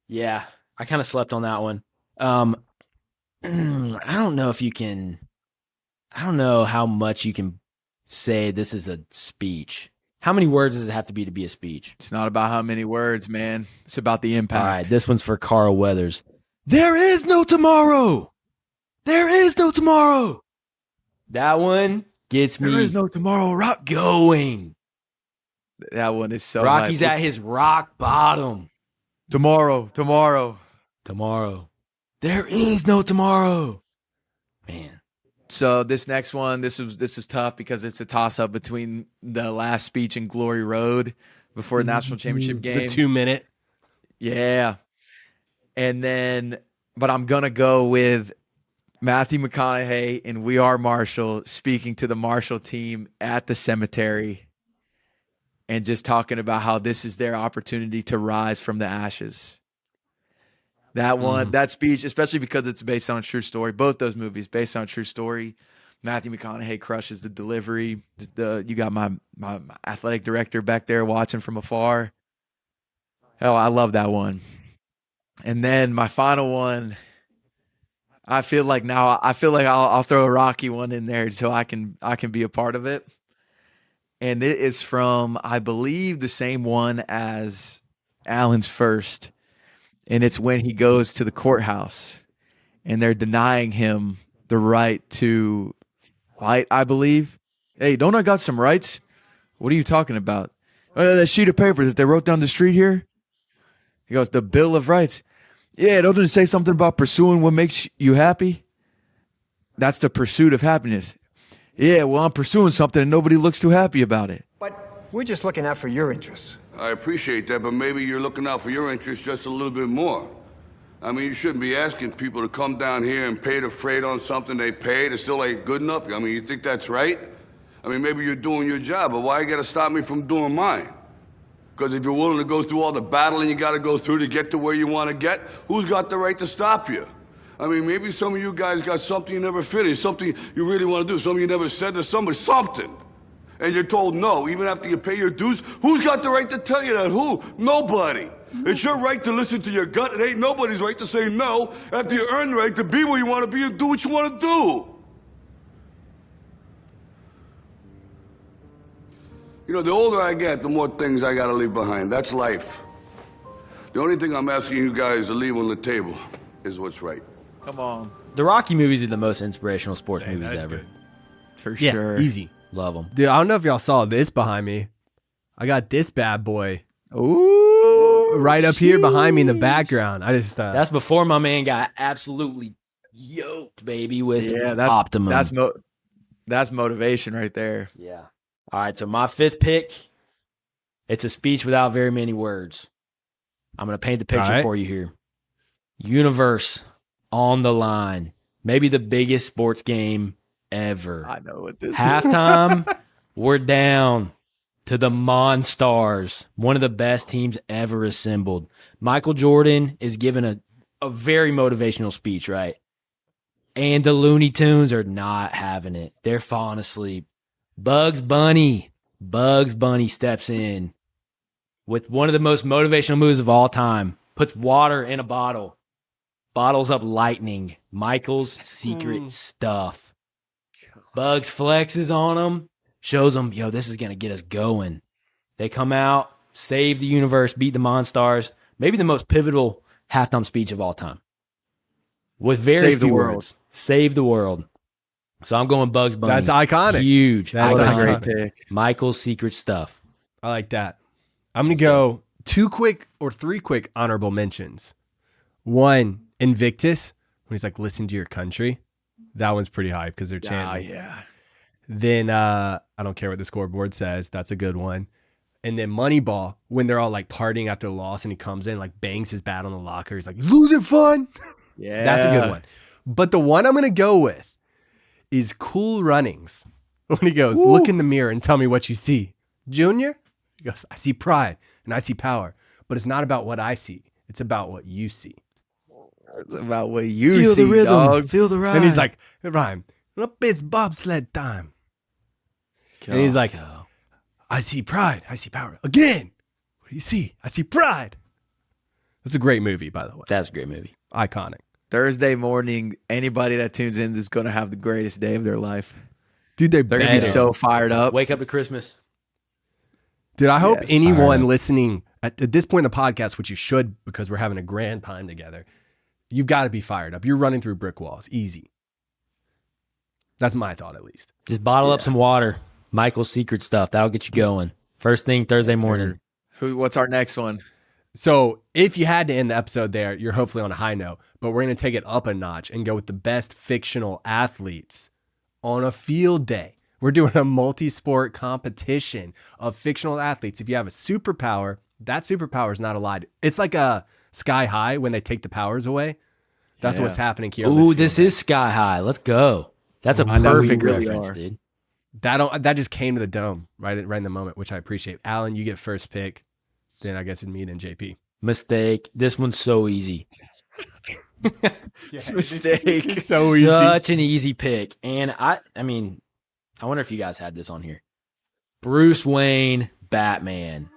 Yeah, I kind of slept on that one. I don't know if you can. I don't know how much you can say this is a speech. How many words does it have to be a speech? It's not about how many words, man. It's about the impact. All right, this one's for Carl Weathers. There is no tomorrow. There is no tomorrow. That one gets me. There is no tomorrow. Rock going. That one is so. Rocky's hype. at his rock bottom. Tomorrow. Tomorrow. There is no tomorrow. Man. So this next one, this is tough because it's a toss-up between the last speech in Glory Road before the national championship game. The 2-minute. Yeah. And then, but I'm going to go with Matthew McConaughey in We Are Marshall speaking to the Marshall team at the cemetery and just talking about how this is their opportunity to rise from the ashes. That one, that speech, especially because it's based on a true story. Both those movies based on a true story. Matthew McConaughey crushes the delivery. You got my athletic director back there watching from afar. Hell, I love that one. And then my final one, I feel like I'll throw a Rocky one in there so I can be a part of it. And it is from, I believe, the same one as Allen's first. And it's when he goes to the courthouse and they're denying him the right to fight, I believe. Hey, don't I got some rights? What are you talking about? That sheet of paper that they wrote down the street here? He goes, the Bill of Rights. Yeah, don't it say something about pursuing what makes you happy? That's the pursuit of happiness. Yeah, well, I'm pursuing something and nobody looks too happy about it. But we're just looking out for your interests. I appreciate that, but maybe you're looking out for your interests just a little bit more. I mean, you shouldn't be asking people to come down here and pay the freight on something they paid. It still ain't good enough. I mean, you think that's right? I mean, maybe you're doing your job, but why you gotta stop me from doing mine? Because if you're willing to go through all the battling you gotta go through to get to where you want to get, who's got the right to stop you? I mean, maybe some of you guys got something you never finished, something you really want to do, something you never said to somebody, something. And you're told no, even after you pay your dues. Who's got the right to tell you that? Who? Nobody. It's your right to listen to your gut. It ain't nobody's right to say no after you earn the right to be where you want to be and do what you want to do. You know, the older I get, the more things I got to leave behind. That's life. The only thing I'm asking you guys to leave on the table is what's right. Come on. The Rocky movies are the most inspirational sports movies ever. Good. For Yeah, sure. easy. Love them. Dude, I don't know if y'all saw this behind me. I got this bad boy Ooh. right up here behind me in the background. I just That's before my man got absolutely yoked, baby, with Yeah, Optimum. that's motivation right there. Yeah. All right, so my fifth pick, it's a speech without very many words. I'm going to paint the picture All right. for you here. Universe on the line. Maybe the biggest sports game ever. I know what this is. Halftime, we're down to the Monstars, one of the best teams ever assembled. Michael Jordan is giving a very motivational speech, right? And the Looney Tunes are not having it. They're falling asleep. Bugs Bunny Bugs Bunny steps in with one of the most motivational moves of all time. Puts water in a bottle. Bottles up lightning. Michael's secret stuff. Bugs flexes on him. Shows them, yo, this is going to get us going. They come out, save the universe, beat the Monstars. Maybe the most pivotal halftime speech of all time. With very Save the few world. words. Save the world. So I'm going Bugs Bunny. That's iconic. Huge. That's What a iconic. great pick. Michael's secret stuff. I like that. I'm going to go 3 quick honorable mentions. One, Invictus, when he's like, listen to your country. That one's pretty hype because they're chanting. Yeah. Then I don't care what the scoreboard says. That's a good one. And then Moneyball, when they're all like partying after the loss and he comes in, like bangs his bat on the locker. He's like, is losing fun? Yeah. That's a good one. But the one I'm going to go with is Cool Runnings. When he goes, look in the mirror and tell me what you see. Junior? He goes, I see pride and I see power. But it's not about what I see. It's about what you see. It's about what you see, dog. Feel the ride. And he's like, Rhyme, look, it's bobsled time. And he's like, I see pride. I see power. Again. What do you see? I see pride. That's a great movie, by the way. That's a great movie. Iconic. Thursday morning, anybody that tunes in is going to have the greatest day of their life. Dude, They're going to be so fired up. Wake up to Christmas. Dude, I hope Yes, anyone listening at this point in the podcast, which you should because we're having a grand time together, you've got to be fired up. You're running through brick walls. Easy. That's my thought, at least. Just bottle up some water. Michael's secret stuff. That'll get you going. First thing Thursday morning. What's our next one? So if you had to end the episode there, you're hopefully on a high note, but we're going to take it up a notch and go with the best fictional athletes on a field day. We're doing a multi-sport competition of fictional athletes. If you have a superpower, that superpower is not allowed. It's like a Sky High when they take the powers away. That's what's happening here. Ooh, this is Sky High. Let's go. That's a I know we perfect really reference, are. dude. That just came to the dome right in the moment, which I appreciate. Alan, you get first pick. Then I guess it's me, then JP. Mistake. This one's so easy. Mistake. So easy. Such an easy pick. And I mean, I wonder if you guys had this on here. Bruce Wayne, Batman.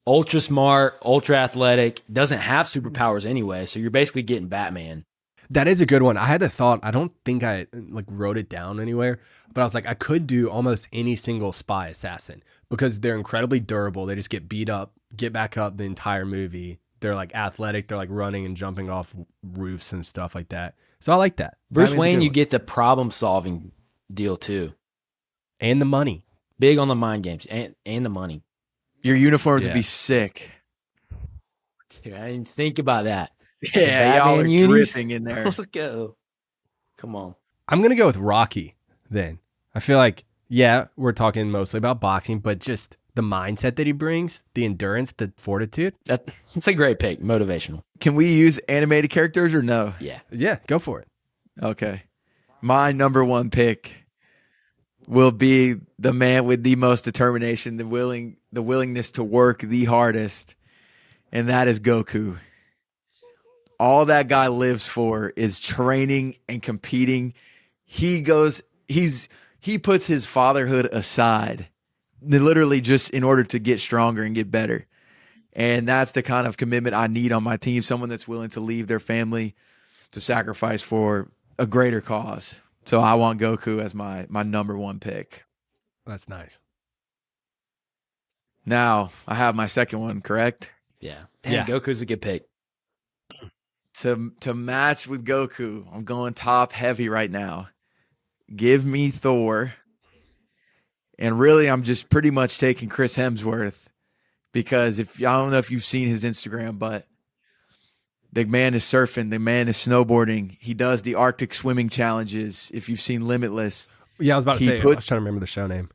Ultra smart, ultra athletic, doesn't have superpowers anyway, so you're basically getting Batman. That is a good one. I had a thought. I don't think I like wrote it down anywhere, but I was like, I could do almost any single spy assassin because they're incredibly durable. They just get beat up, get back up the entire movie. They're like athletic. They're like running and jumping off roofs and stuff like that. So I like that. Bruce Batman's a Wayne, good you one. get the problem solving deal too. And the money. Big on the mind games and the money. Your uniforms Yeah. would be sick. Dude, I didn't think about that. Yeah, y'all Batman are unis? dripping in there. Let's go. Come on. I'm going to go with Rocky then. I feel like, yeah, we're talking mostly about boxing, but just the mindset that he brings, the endurance, the fortitude. It's a great pick. Motivational. Can we use animated characters or no? Yeah. Yeah, go for it. Okay. My number one pick will be the man with the most determination, the willingness to work the hardest, and that is Goku. All that guy lives for is training and competing. He puts his fatherhood aside, literally just in order to get stronger and get better. And that's the kind of commitment I need on my team, someone that's willing to leave their family to sacrifice for a greater cause. So I want Goku as my number one pick. That's nice. Now I have my second one, correct? Yeah. Damn, Yeah. Goku's a good pick. To match with Goku, I'm going top heavy right now. Give me Thor. And really, I'm just pretty much taking Chris Hemsworth because I don't know if you've seen his Instagram, but the man is surfing, the man is snowboarding. He does the Arctic swimming challenges. If you've seen Limitless, Yeah, I was about to He say, I put- was trying to remember the show name.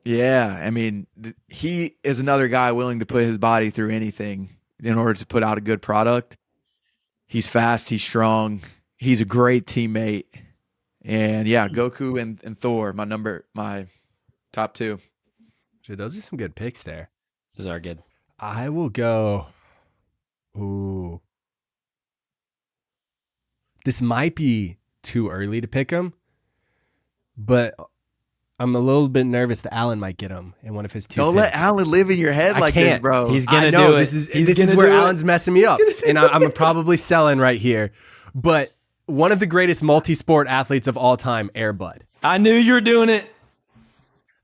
yeah, I mean, he is another guy willing to put his body through anything in order to put out a good product. He's fast, he's strong, he's a great teammate. And yeah, Goku and Thor, my top two. Dude, those are some good picks there. Those are good. I will go. Ooh. This might be too early to pick him, but I'm a little bit nervous that Alan might get him in one of his two. Don't let Alan live in your head I like this, can't. bro. He's I gonna know do it. this is He's this is gonna where do it. Alan's messing me up, and I'm probably selling right here. But one of the greatest multi-sport athletes of all time, Air Bud. I knew you were doing it.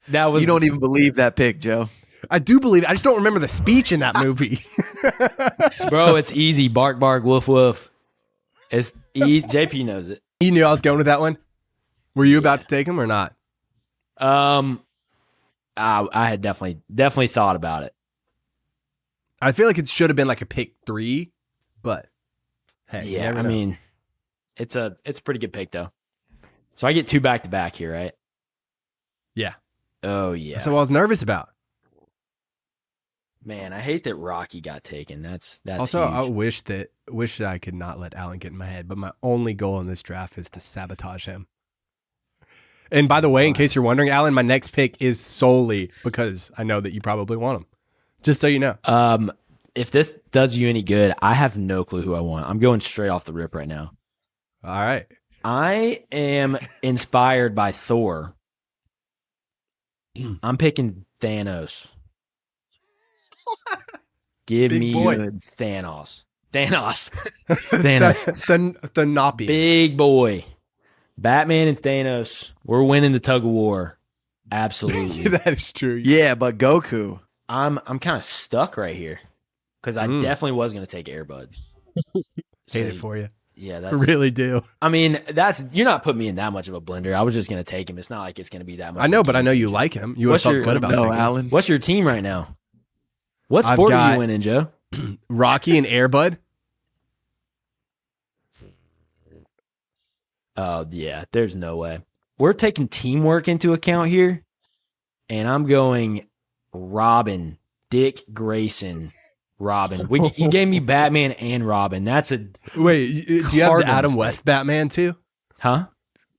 That was You don't even believe that pick, Joe. I do believe it. I just don't remember the speech in that movie. bro. It's easy. Bark, bark, woof, woof. It's JP knows it. You knew I was going with that one. Were you about to take him or not? I had definitely thought about it. I feel like it should have been like a pick 3, but hey, you Yeah, never I know. mean, it's a pretty good pick though. So I get 2 back to back here, right? yeah. Oh yeah. That's what I was nervous about. Man, I hate that Rocky got taken. That's Also, I huge. wish that I could not let Alan get in my head, but my only goal in this draft is to sabotage him. And by the way, in case you're wondering, Alan, my next pick is solely because I know that you probably want him. Just so you know. If this does you any good, I have no clue who I want. I'm going straight off the rip right now. All right. I am inspired by Thor. I'm picking Thanos. Give Big me boy. Thanos. Thanos. The Noppy. Big boy. Batman and Thanos. We're winning the tug of war. Absolutely. That is true. Yeah, but Goku. I'm kind of stuck right here because I definitely was going to take Airbud. Hate it for you. Yeah, I that's really do. I mean, you're not putting me in that much of a blender. I was just going to take him. It's not like it's going to be that much. I know, of a but I know game you changer. like him. You would have What's felt your- good about No, taking him. Alan. What's your team right now? What I've sport are got- you winning, Joe? Rocky and Airbud. Oh, yeah. There's no way. We're taking teamwork into account here, and I'm going Robin, Dick Grayson, Robin. You gave me Batman and Robin. That's a Wait, do you have the Cardinals Adam thing. West Batman too? huh?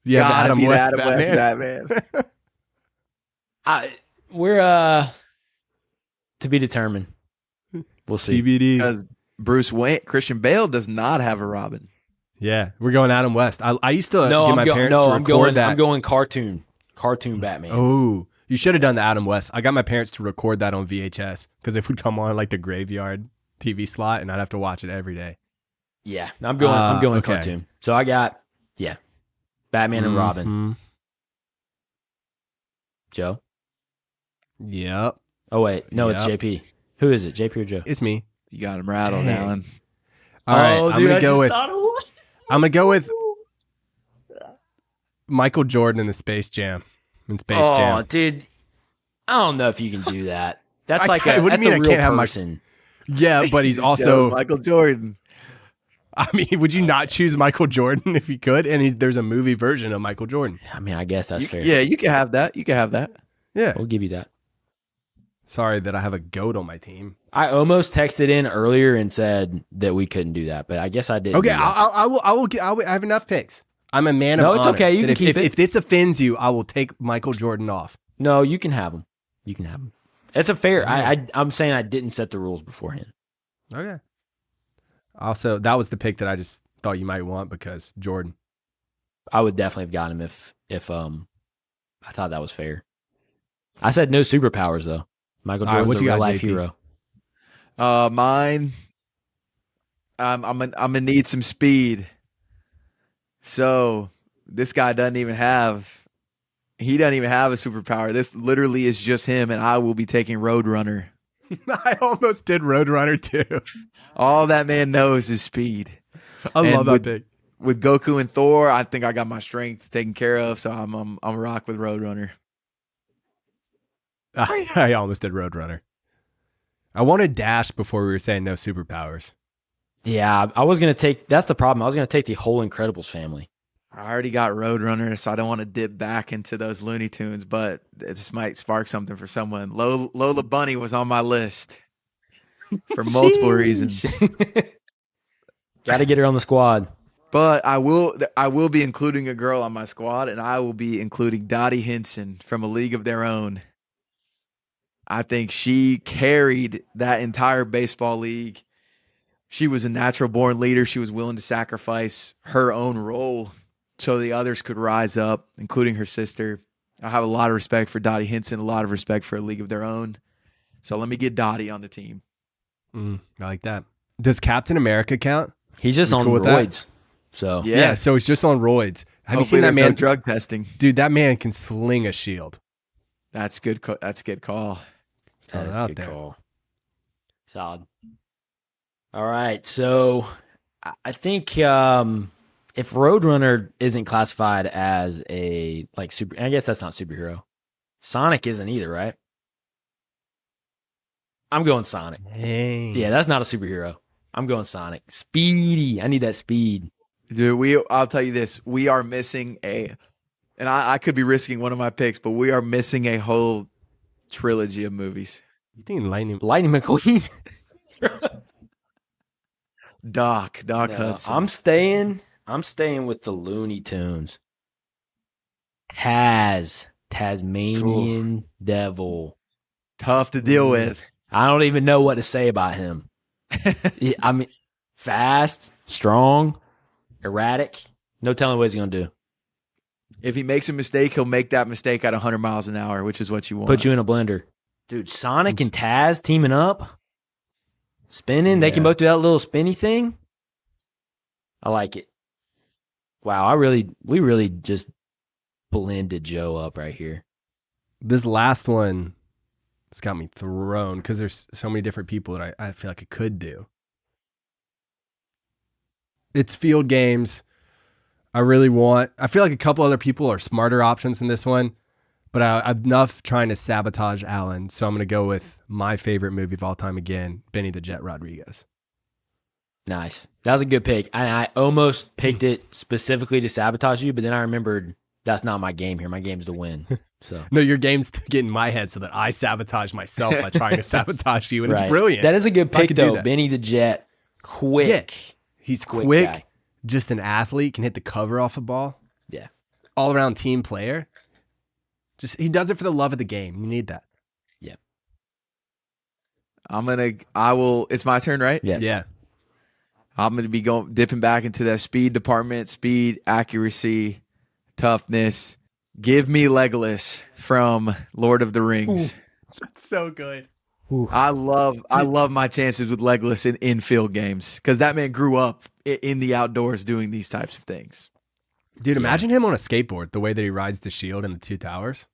You have the Gotta Adam be the West Adam Batman. West Batman. We're to be determined. We'll see. TBD. Because Bruce Wayne, Christian Bale does not have a Robin. Yeah, we're going Adam West. I used to No, get my parents to I'm record going. that. I'm going cartoon Batman. Oh, you should have done the Adam West. I got my parents to record that on VHS because it would come on like the graveyard TV slot, and I'd have to watch it every day. Yeah, I'm going okay. cartoon. So I got Batman and Robin. Mhm. Joe. Yep, Oh wait, no, it's Yep. JP. Who is it? JP or Joe? it's me. You got him rattled, Dang. Alan. All right, Oh, I'm dude, gonna I go just with thought of one. I'm gonna go with Michael Jordan in the Space Jam. In Space Oh, Jam. dude, I don't know if you can do that. That's I like can't- what do you that's mean a I real can't have my- person. Yeah, but he's Joe's also. Michael Jordan. I mean, would you not choose Michael Jordan if you could? And there's a movie version of Michael Jordan. I mean, I guess that's fair. Yeah, you can have that. You can have that. Yeah. We'll give you that. Sorry that I have a goat on my team. I almost texted in earlier and said that we couldn't do that, but I guess I didn't. Okay, do that. I will. I have enough picks. I'm a man of No, honor. it's okay. You That can keep it. If this offends you, I will take Michael Jordan off. No, you can have them. You can have them. It's a fair. I'm saying I didn't set the rules beforehand. Okay. Also, that was the pick that I just thought you might want because Jordan. I would definitely have gotten him if I thought that was fair. I said no superpowers though. Michael All right, Jordan's what a you real got, life JP? hero. Mine. I'm gonna need some speed. So this guy doesn't even have. He doesn't even have a superpower. This literally is just him, and I will be taking Roadrunner. I almost did Roadrunner too. All that man knows is speed. I And love that with- pick. With Goku and Thor, I think I got my strength taken care of, so I'm rock with Roadrunner. I almost did Roadrunner. I wanted Dash before we were saying no superpowers. Yeah, I was gonna take. That's the problem. I was gonna take the whole Incredibles family. I already got Roadrunner, so I don't want to dip back into those Looney Tunes, but this might spark something for someone. Lola Bunny was on my list for multiple reasons. Got to get her on the squad. But I will be including a girl on my squad, and I will be including Dottie Henson from A League of Their Own. I think she carried that entire baseball league. She was a natural born leader. She was willing to sacrifice her own role so the others could rise up, including her sister. I have a lot of respect for Dottie Hinson, a lot of respect for A League of Their Own. So let me get Dottie on the team. I like that. Does Captain America count? He's just You on cool with that? roids. So Yeah, so he's just on roids. Have you seen that there's no man? drug testing. Dude, that man can sling a shield. That's good. That's a good call. that is out a good there. call. Solid. All right. So I think if Roadrunner isn't classified as a like super, I guess that's not superhero. Sonic isn't either, right? I'm going Sonic. Dang. Yeah, that's not a superhero. I'm going Sonic. Speedy. I need that speed. Dude, I'll tell you this. We are missing and I could be risking one of my picks, but we are missing a whole trilogy of movies. You think Lightning? Lightning McQueen. Doc No, Hudson. I'm staying with the Looney Tunes. Tasmanian Devil. Tough to deal with. I don't even know what to say about him. I mean, fast, strong, erratic. No telling what he's gonna do. If he makes a mistake, he'll make that mistake at 100 miles an hour, which is what you want. Put you in a blender, dude. Sonic and Taz teaming up, spinning. They can both do that little spinny thing. I like it. Wow, we really just blended Joe up right here. This last one, it's got me thrown because there's so many different people that I feel like I could do. It's field games. I feel like a couple other people are smarter options in this one, but I've enough trying to sabotage Alan. So I'm going to go with my favorite movie of all time again, Benny the Jet Rodriguez. Nice. That was a good pick. I almost picked it specifically to sabotage you, but then I remembered that's not my game here. My game's to win. So No, your game's to get in my head so that I sabotage myself by trying to sabotage you, and it's brilliant. That is a good I pick, could do though. that. Benny the Jet, quick. Yeah. He's Quick quick, guy. just an athlete, can hit the cover off a ball. Yeah. All around team player. Just he does it for the love of the game. You need that. Yeah. It's my turn, right? Yeah. Yeah. I'm going to be dipping back into that speed department, speed, accuracy, toughness. Give me Legolas from Lord of the Rings. That's so good. I love my chances with Legolas in infield games because that man grew up in the outdoors doing these types of things. Dude, imagine him on a skateboard, the way that he rides the shield in the Two Towers.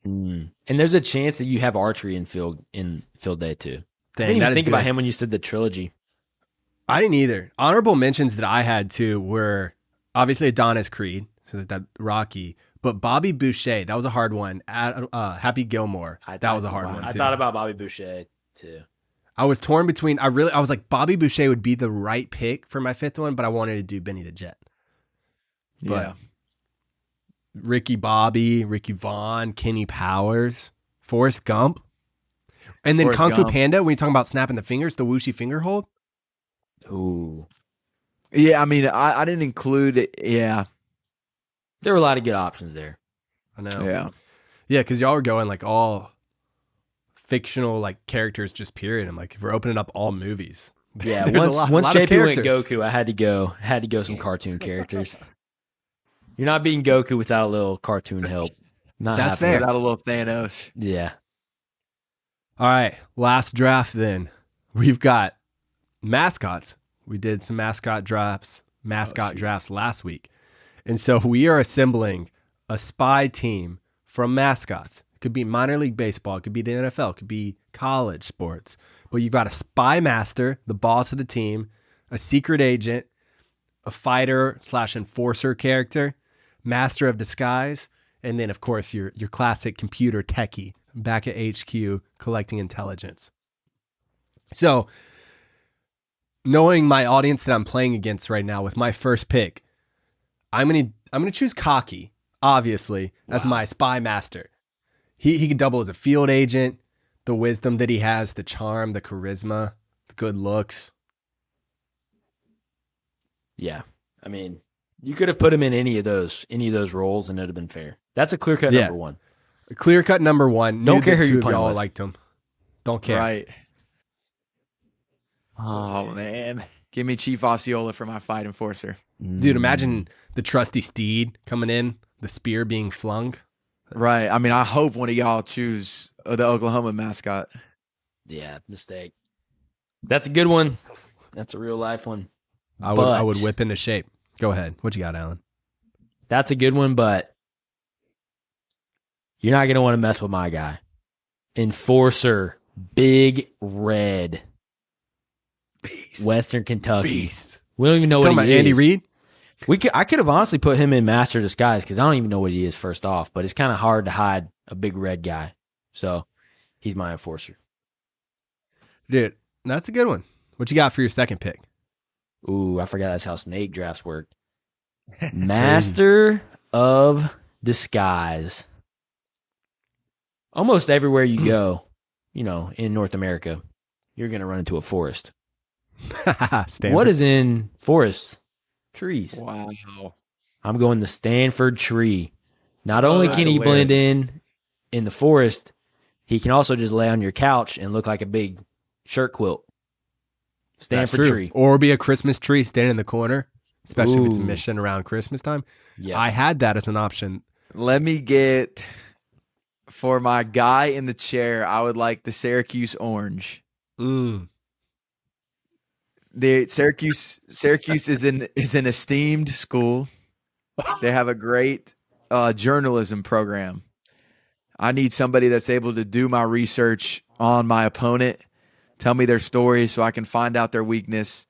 And there's a chance that you have archery in field day too. I Dang, didn't that even is think about good. him when you said the trilogy. I didn't either. Honorable mentions that I had too were obviously Adonis Creed, so that Rocky, but Bobby Boucher, that was a hard one. Happy Gilmore, that was a hard one too. I thought about Bobby Boucher too. I was torn between. I was like, Bobby Boucher would be the right pick for my fifth one, but I wanted to do Benny the Jet. Yeah. Ricky Bobby, Ricky Vaughn, Kenny Powers, Forrest Gump, and then Forrest Kung Fu Gump. Panda. When you talking about snapping the fingers, the whooshy finger hold. Ooh. Yeah, I mean, I didn't include it. Yeah. There were a lot of good options there. I know. Yeah. Yeah, because y'all were going like all fictional like characters, just period. I'm like, if we're opening up all movies, Yeah, there's once of JP went characters. Goku, I had to go some cartoon characters. You're not being Goku without a little cartoon help. Not That's happening. fair. Without a little Thanos. Yeah. All right, last draft then. We've got mascots. We did some mascot drafts last week. And so we are assembling a spy team from mascots. It could be minor league baseball, it could be the NFL, it could be college sports. But you've got a spy master, the boss of the team, a secret agent, a fighter / enforcer character, master of disguise, and then of course your classic computer techie back at HQ collecting intelligence. So, knowing my audience that I'm playing against right now with my first pick, I'm gonna choose Cocky, obviously, as my spy master. He could double as a field agent, the wisdom that he has, the charm, the charisma, the good looks. Yeah. I mean, you could have put him in any of those roles and it'd have been fair. That's a clear cut number one. A clear-cut number one. Don't Knew care that who you're two of playing y'all with. liked him. Don't care. Right. Oh, man. Give me Chief Osceola for my fight enforcer. Dude, imagine the trusty steed coming in, the spear being flung. Right. I mean, I hope one of y'all choose the Oklahoma mascot. Yeah, mistake. That's a good one. That's a real life one. I would whip into shape. Go ahead. What you got, Alan? That's a good one, but you're not going to want to mess with my guy. Enforcer, Big Red. Beast. Western Kentucky. Beast. We don't even know what Talking he about is. Andy Reid? I could have honestly put him in Master of Disguise because I don't even know what he is first off, but it's kind of hard to hide a big red guy. So he's my enforcer. Dude, that's a good one. What you got for your second pick? Ooh, I forgot that's how snake drafts work. That's Master of Disguise. Almost everywhere you go, in North America, you're going to run into a forest. Stanford. What is in forests? Trees. Wow. I'm going the Stanford tree. Not only that's can he hilarious. blend in the forest, he can also just lay on your couch and look like a big shirt quilt. That's Stanford true. tree. Or be a Christmas tree standing in the corner, especially if it's a Ooh. mission around Christmas time. Yeah. I had that as an option. Let me get, for my guy in the chair, I would like the Syracuse orange. Mm. The Syracuse is an esteemed school. They have a great journalism program. I need somebody that's able to do my research on my opponent, tell me their story so I can find out their weakness.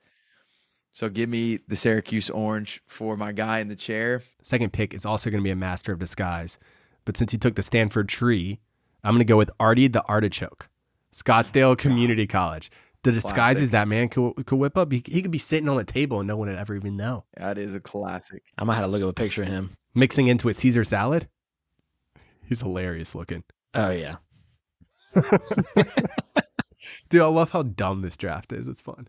So give me the Syracuse orange for my guy in the chair. Second pick is also going to be a Master of Disguise. But since you took the Stanford tree, I'm going to go with Artie the Artichoke. Scottsdale Community College. The disguises Classic. that man could whip up. He could be sitting on a table and no one would ever even know. That is a classic. I might have to look up a picture of him. Mixing into a Caesar salad. He's hilarious looking. Oh, yeah. Dude, I love how dumb this draft is. It's fun.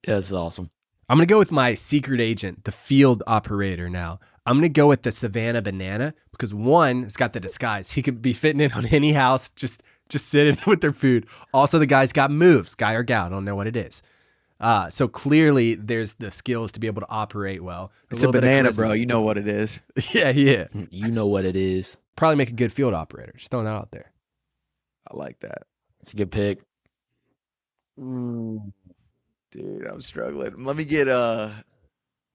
Yeah, that's awesome. I'm going to go with my secret agent, the field operator now. I'm going to go with the Savannah Banana because one, it's got the disguise. He could be fitting in on any house, just sitting with their food. Also, the guy's got moves, guy or gal. I don't know what it is. So clearly there's the skills to be able to operate well. It's a little bit of banana, charisma. bro. You know what it is. Yeah. You know what it is. Probably make a good field operator. Just throwing that out there. I like that. It's a good pick. Dude, I'm struggling. Let me get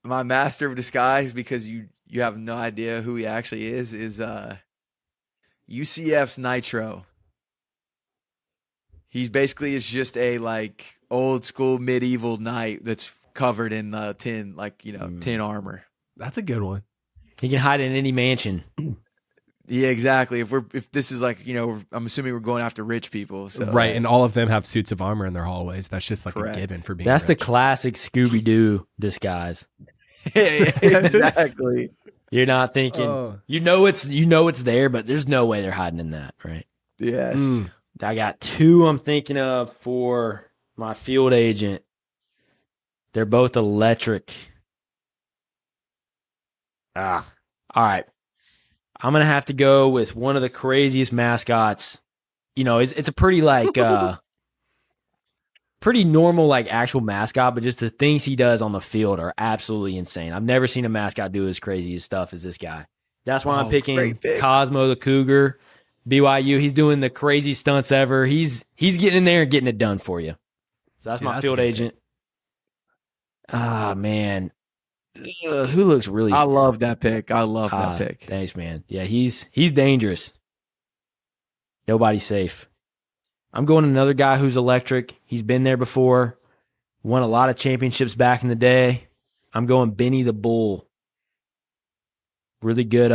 my Master of Disguise because you have no idea who he actually is UCF's Nitro. He's basically is just a like old school medieval knight that's covered in tin, tin armor. That's a good one. He can hide in any mansion. Yeah, exactly. If this is like, I'm assuming we're going after rich people. So Right, and all of them have suits of armor in their hallways. That's just like Correct. a given for being That's the rich. classic Scooby-Doo disguise. yeah, exactly. You're not thinking, Oh. you know it's there, but there's no way they're hiding in that, right? Yes. Mm. I got two I'm thinking of for my field agent. They're both electric. All right. I'm going to have to go with one of the craziest mascots. It's a pretty pretty normal actual mascot, but just the things he does on the field are absolutely insane. I've never seen a mascot do as crazy as stuff as this guy. That's why I'm picking great pick. Cosmo the Cougar, BYU. He's doing the crazy stunts ever. He's getting in there and getting it done for you. So that's Yeah, my that's a field good agent. Ah, man. Who looks really I love that pick. I love that pick. Thanks, man. Yeah, he's dangerous. Nobody's safe. I'm going another guy who's electric. He's been there before. Won a lot of championships back in the day. I'm going Benny the Bull. Really good.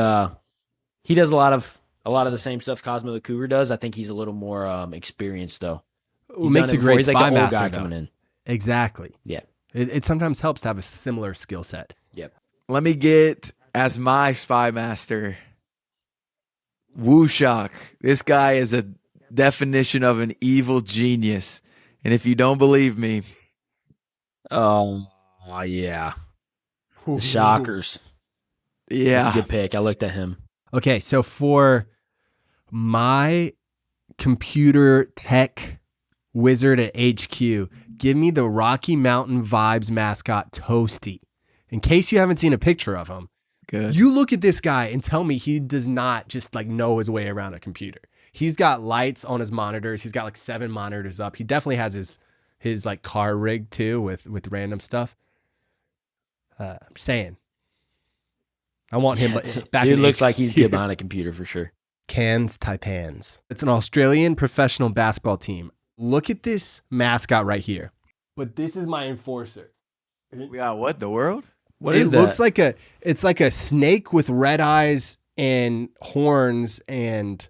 He does a lot of the same stuff Cosmo the Cougar does. I think he's a little more experienced though. What makes a great He's like spy an old master, guy though. coming in. Exactly. Yeah. It sometimes helps to have a similar skill set. Yep. Let me get as my spy master Woo Shock. This guy is a definition of an evil genius. And if you don't believe me, Oh yeah. The Shockers. yeah. That's a good pick. I looked at him. Okay, so for my computer tech wizard at HQ, give me the Rocky Mountain Vibes mascot Toasty. In case you haven't seen a picture of him, good. You look at this guy and tell me he does not just like know his way around a computer. He's got lights on his monitors. He's got like 7 monitors up. He definitely has his like car rig too with random stuff. I'm saying, I want him back. Dude in looks like he's HQ. good behind a computer for sure. Cairns Taipans. It's an Australian professional basketball team. Look at this mascot right here. But this is my enforcer. We got what, the world? What is it that? looks like it's like a snake with red eyes and horns and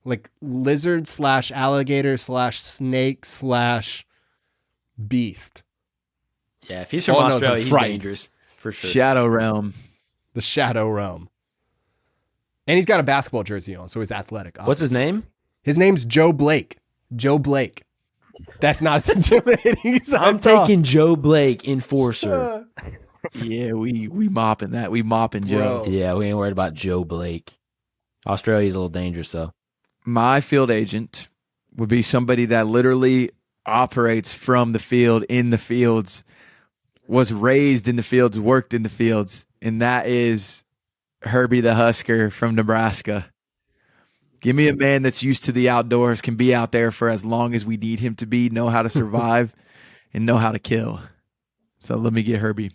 like lizard / alligator / snake / beast. Yeah, if he's from All I know is Australia, I'm he's frightened. dangerous for sure. Shadow Realm. The Shadow Realm. And he's got a basketball jersey on, so he's athletic. What's his obviously. name? His name's Joe Blake. Joe Blake. That's not intimidating. I'm taking Joe Blake, enforcer. Yeah, we mopping that. We mopping Joe. Bro. Yeah, we ain't worried about Joe Blake. Australia's a little dangerous, though. My field agent would be somebody that literally operates from the field, in the fields, was raised in the fields, worked in the fields, and that is Herbie the Husker from Nebraska. Give me a man that's used to the outdoors, can be out there for as long as we need him to be, know how to survive, and know how to kill. So let me get Herbie.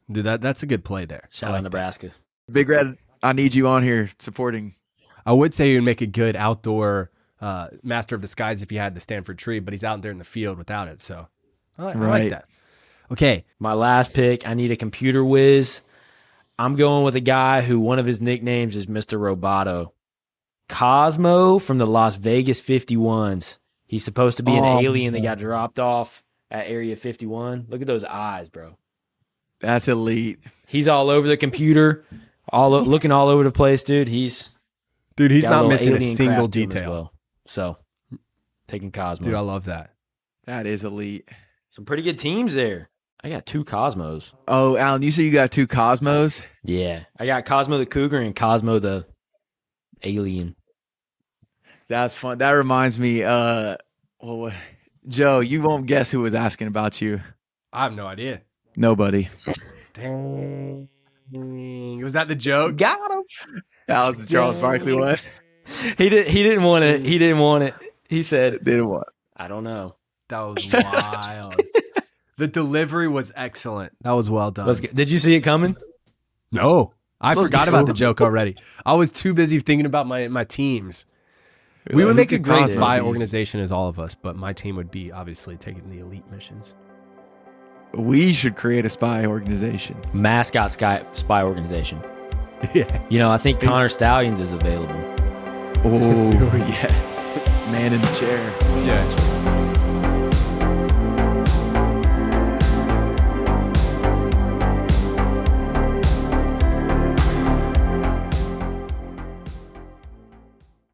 Dude, that's a good play there. Shout out Nebraska. Big Red, I need you on here supporting. I would say you'd make a good outdoor master of disguise if you had the Stanford tree, but he's out there in the field without it. So I like Right. that. Okay. My last pick, I need a computer whiz. I'm going with a guy who one of his nicknames is Mr. Roboto. Cosmo from the Las Vegas 51s. He's supposed to be an alien that got dropped off at Area 51. Look at those eyes, bro. That's elite. He's all over the computer, looking all over the place, dude. He's Dude, he's got not little missing a alien single craft to him as detail. well. So, taking Cosmo. Dude, I love that. That is elite. Some pretty good teams there. I got 2 Cosmos. Oh, Alan, you said you got 2 Cosmos? Yeah. I got Cosmo the Cougar and Cosmo the Alien. That's fun. That reminds me, Joe, you won't guess who was asking about you. I have no idea. Nobody. Dang. Was that the joke? Got him. That was the Charles Barkley one. He didn't want it. He didn't want it. He said, Didn't what? I don't know. That was wild. The delivery was excellent. That was well done. Let's go. Did you see it coming? No, I Let's forgot go. about the joke already. I was too busy thinking about my teams. We would Who make a could great Cosmo spy be? organization as all of us, but my team would be obviously taking the elite missions. We should create a spy organization. Mascot spy organization. Yeah. You know, I think Connor Stallions is available. Oh, yeah. Man in the chair. Yeah.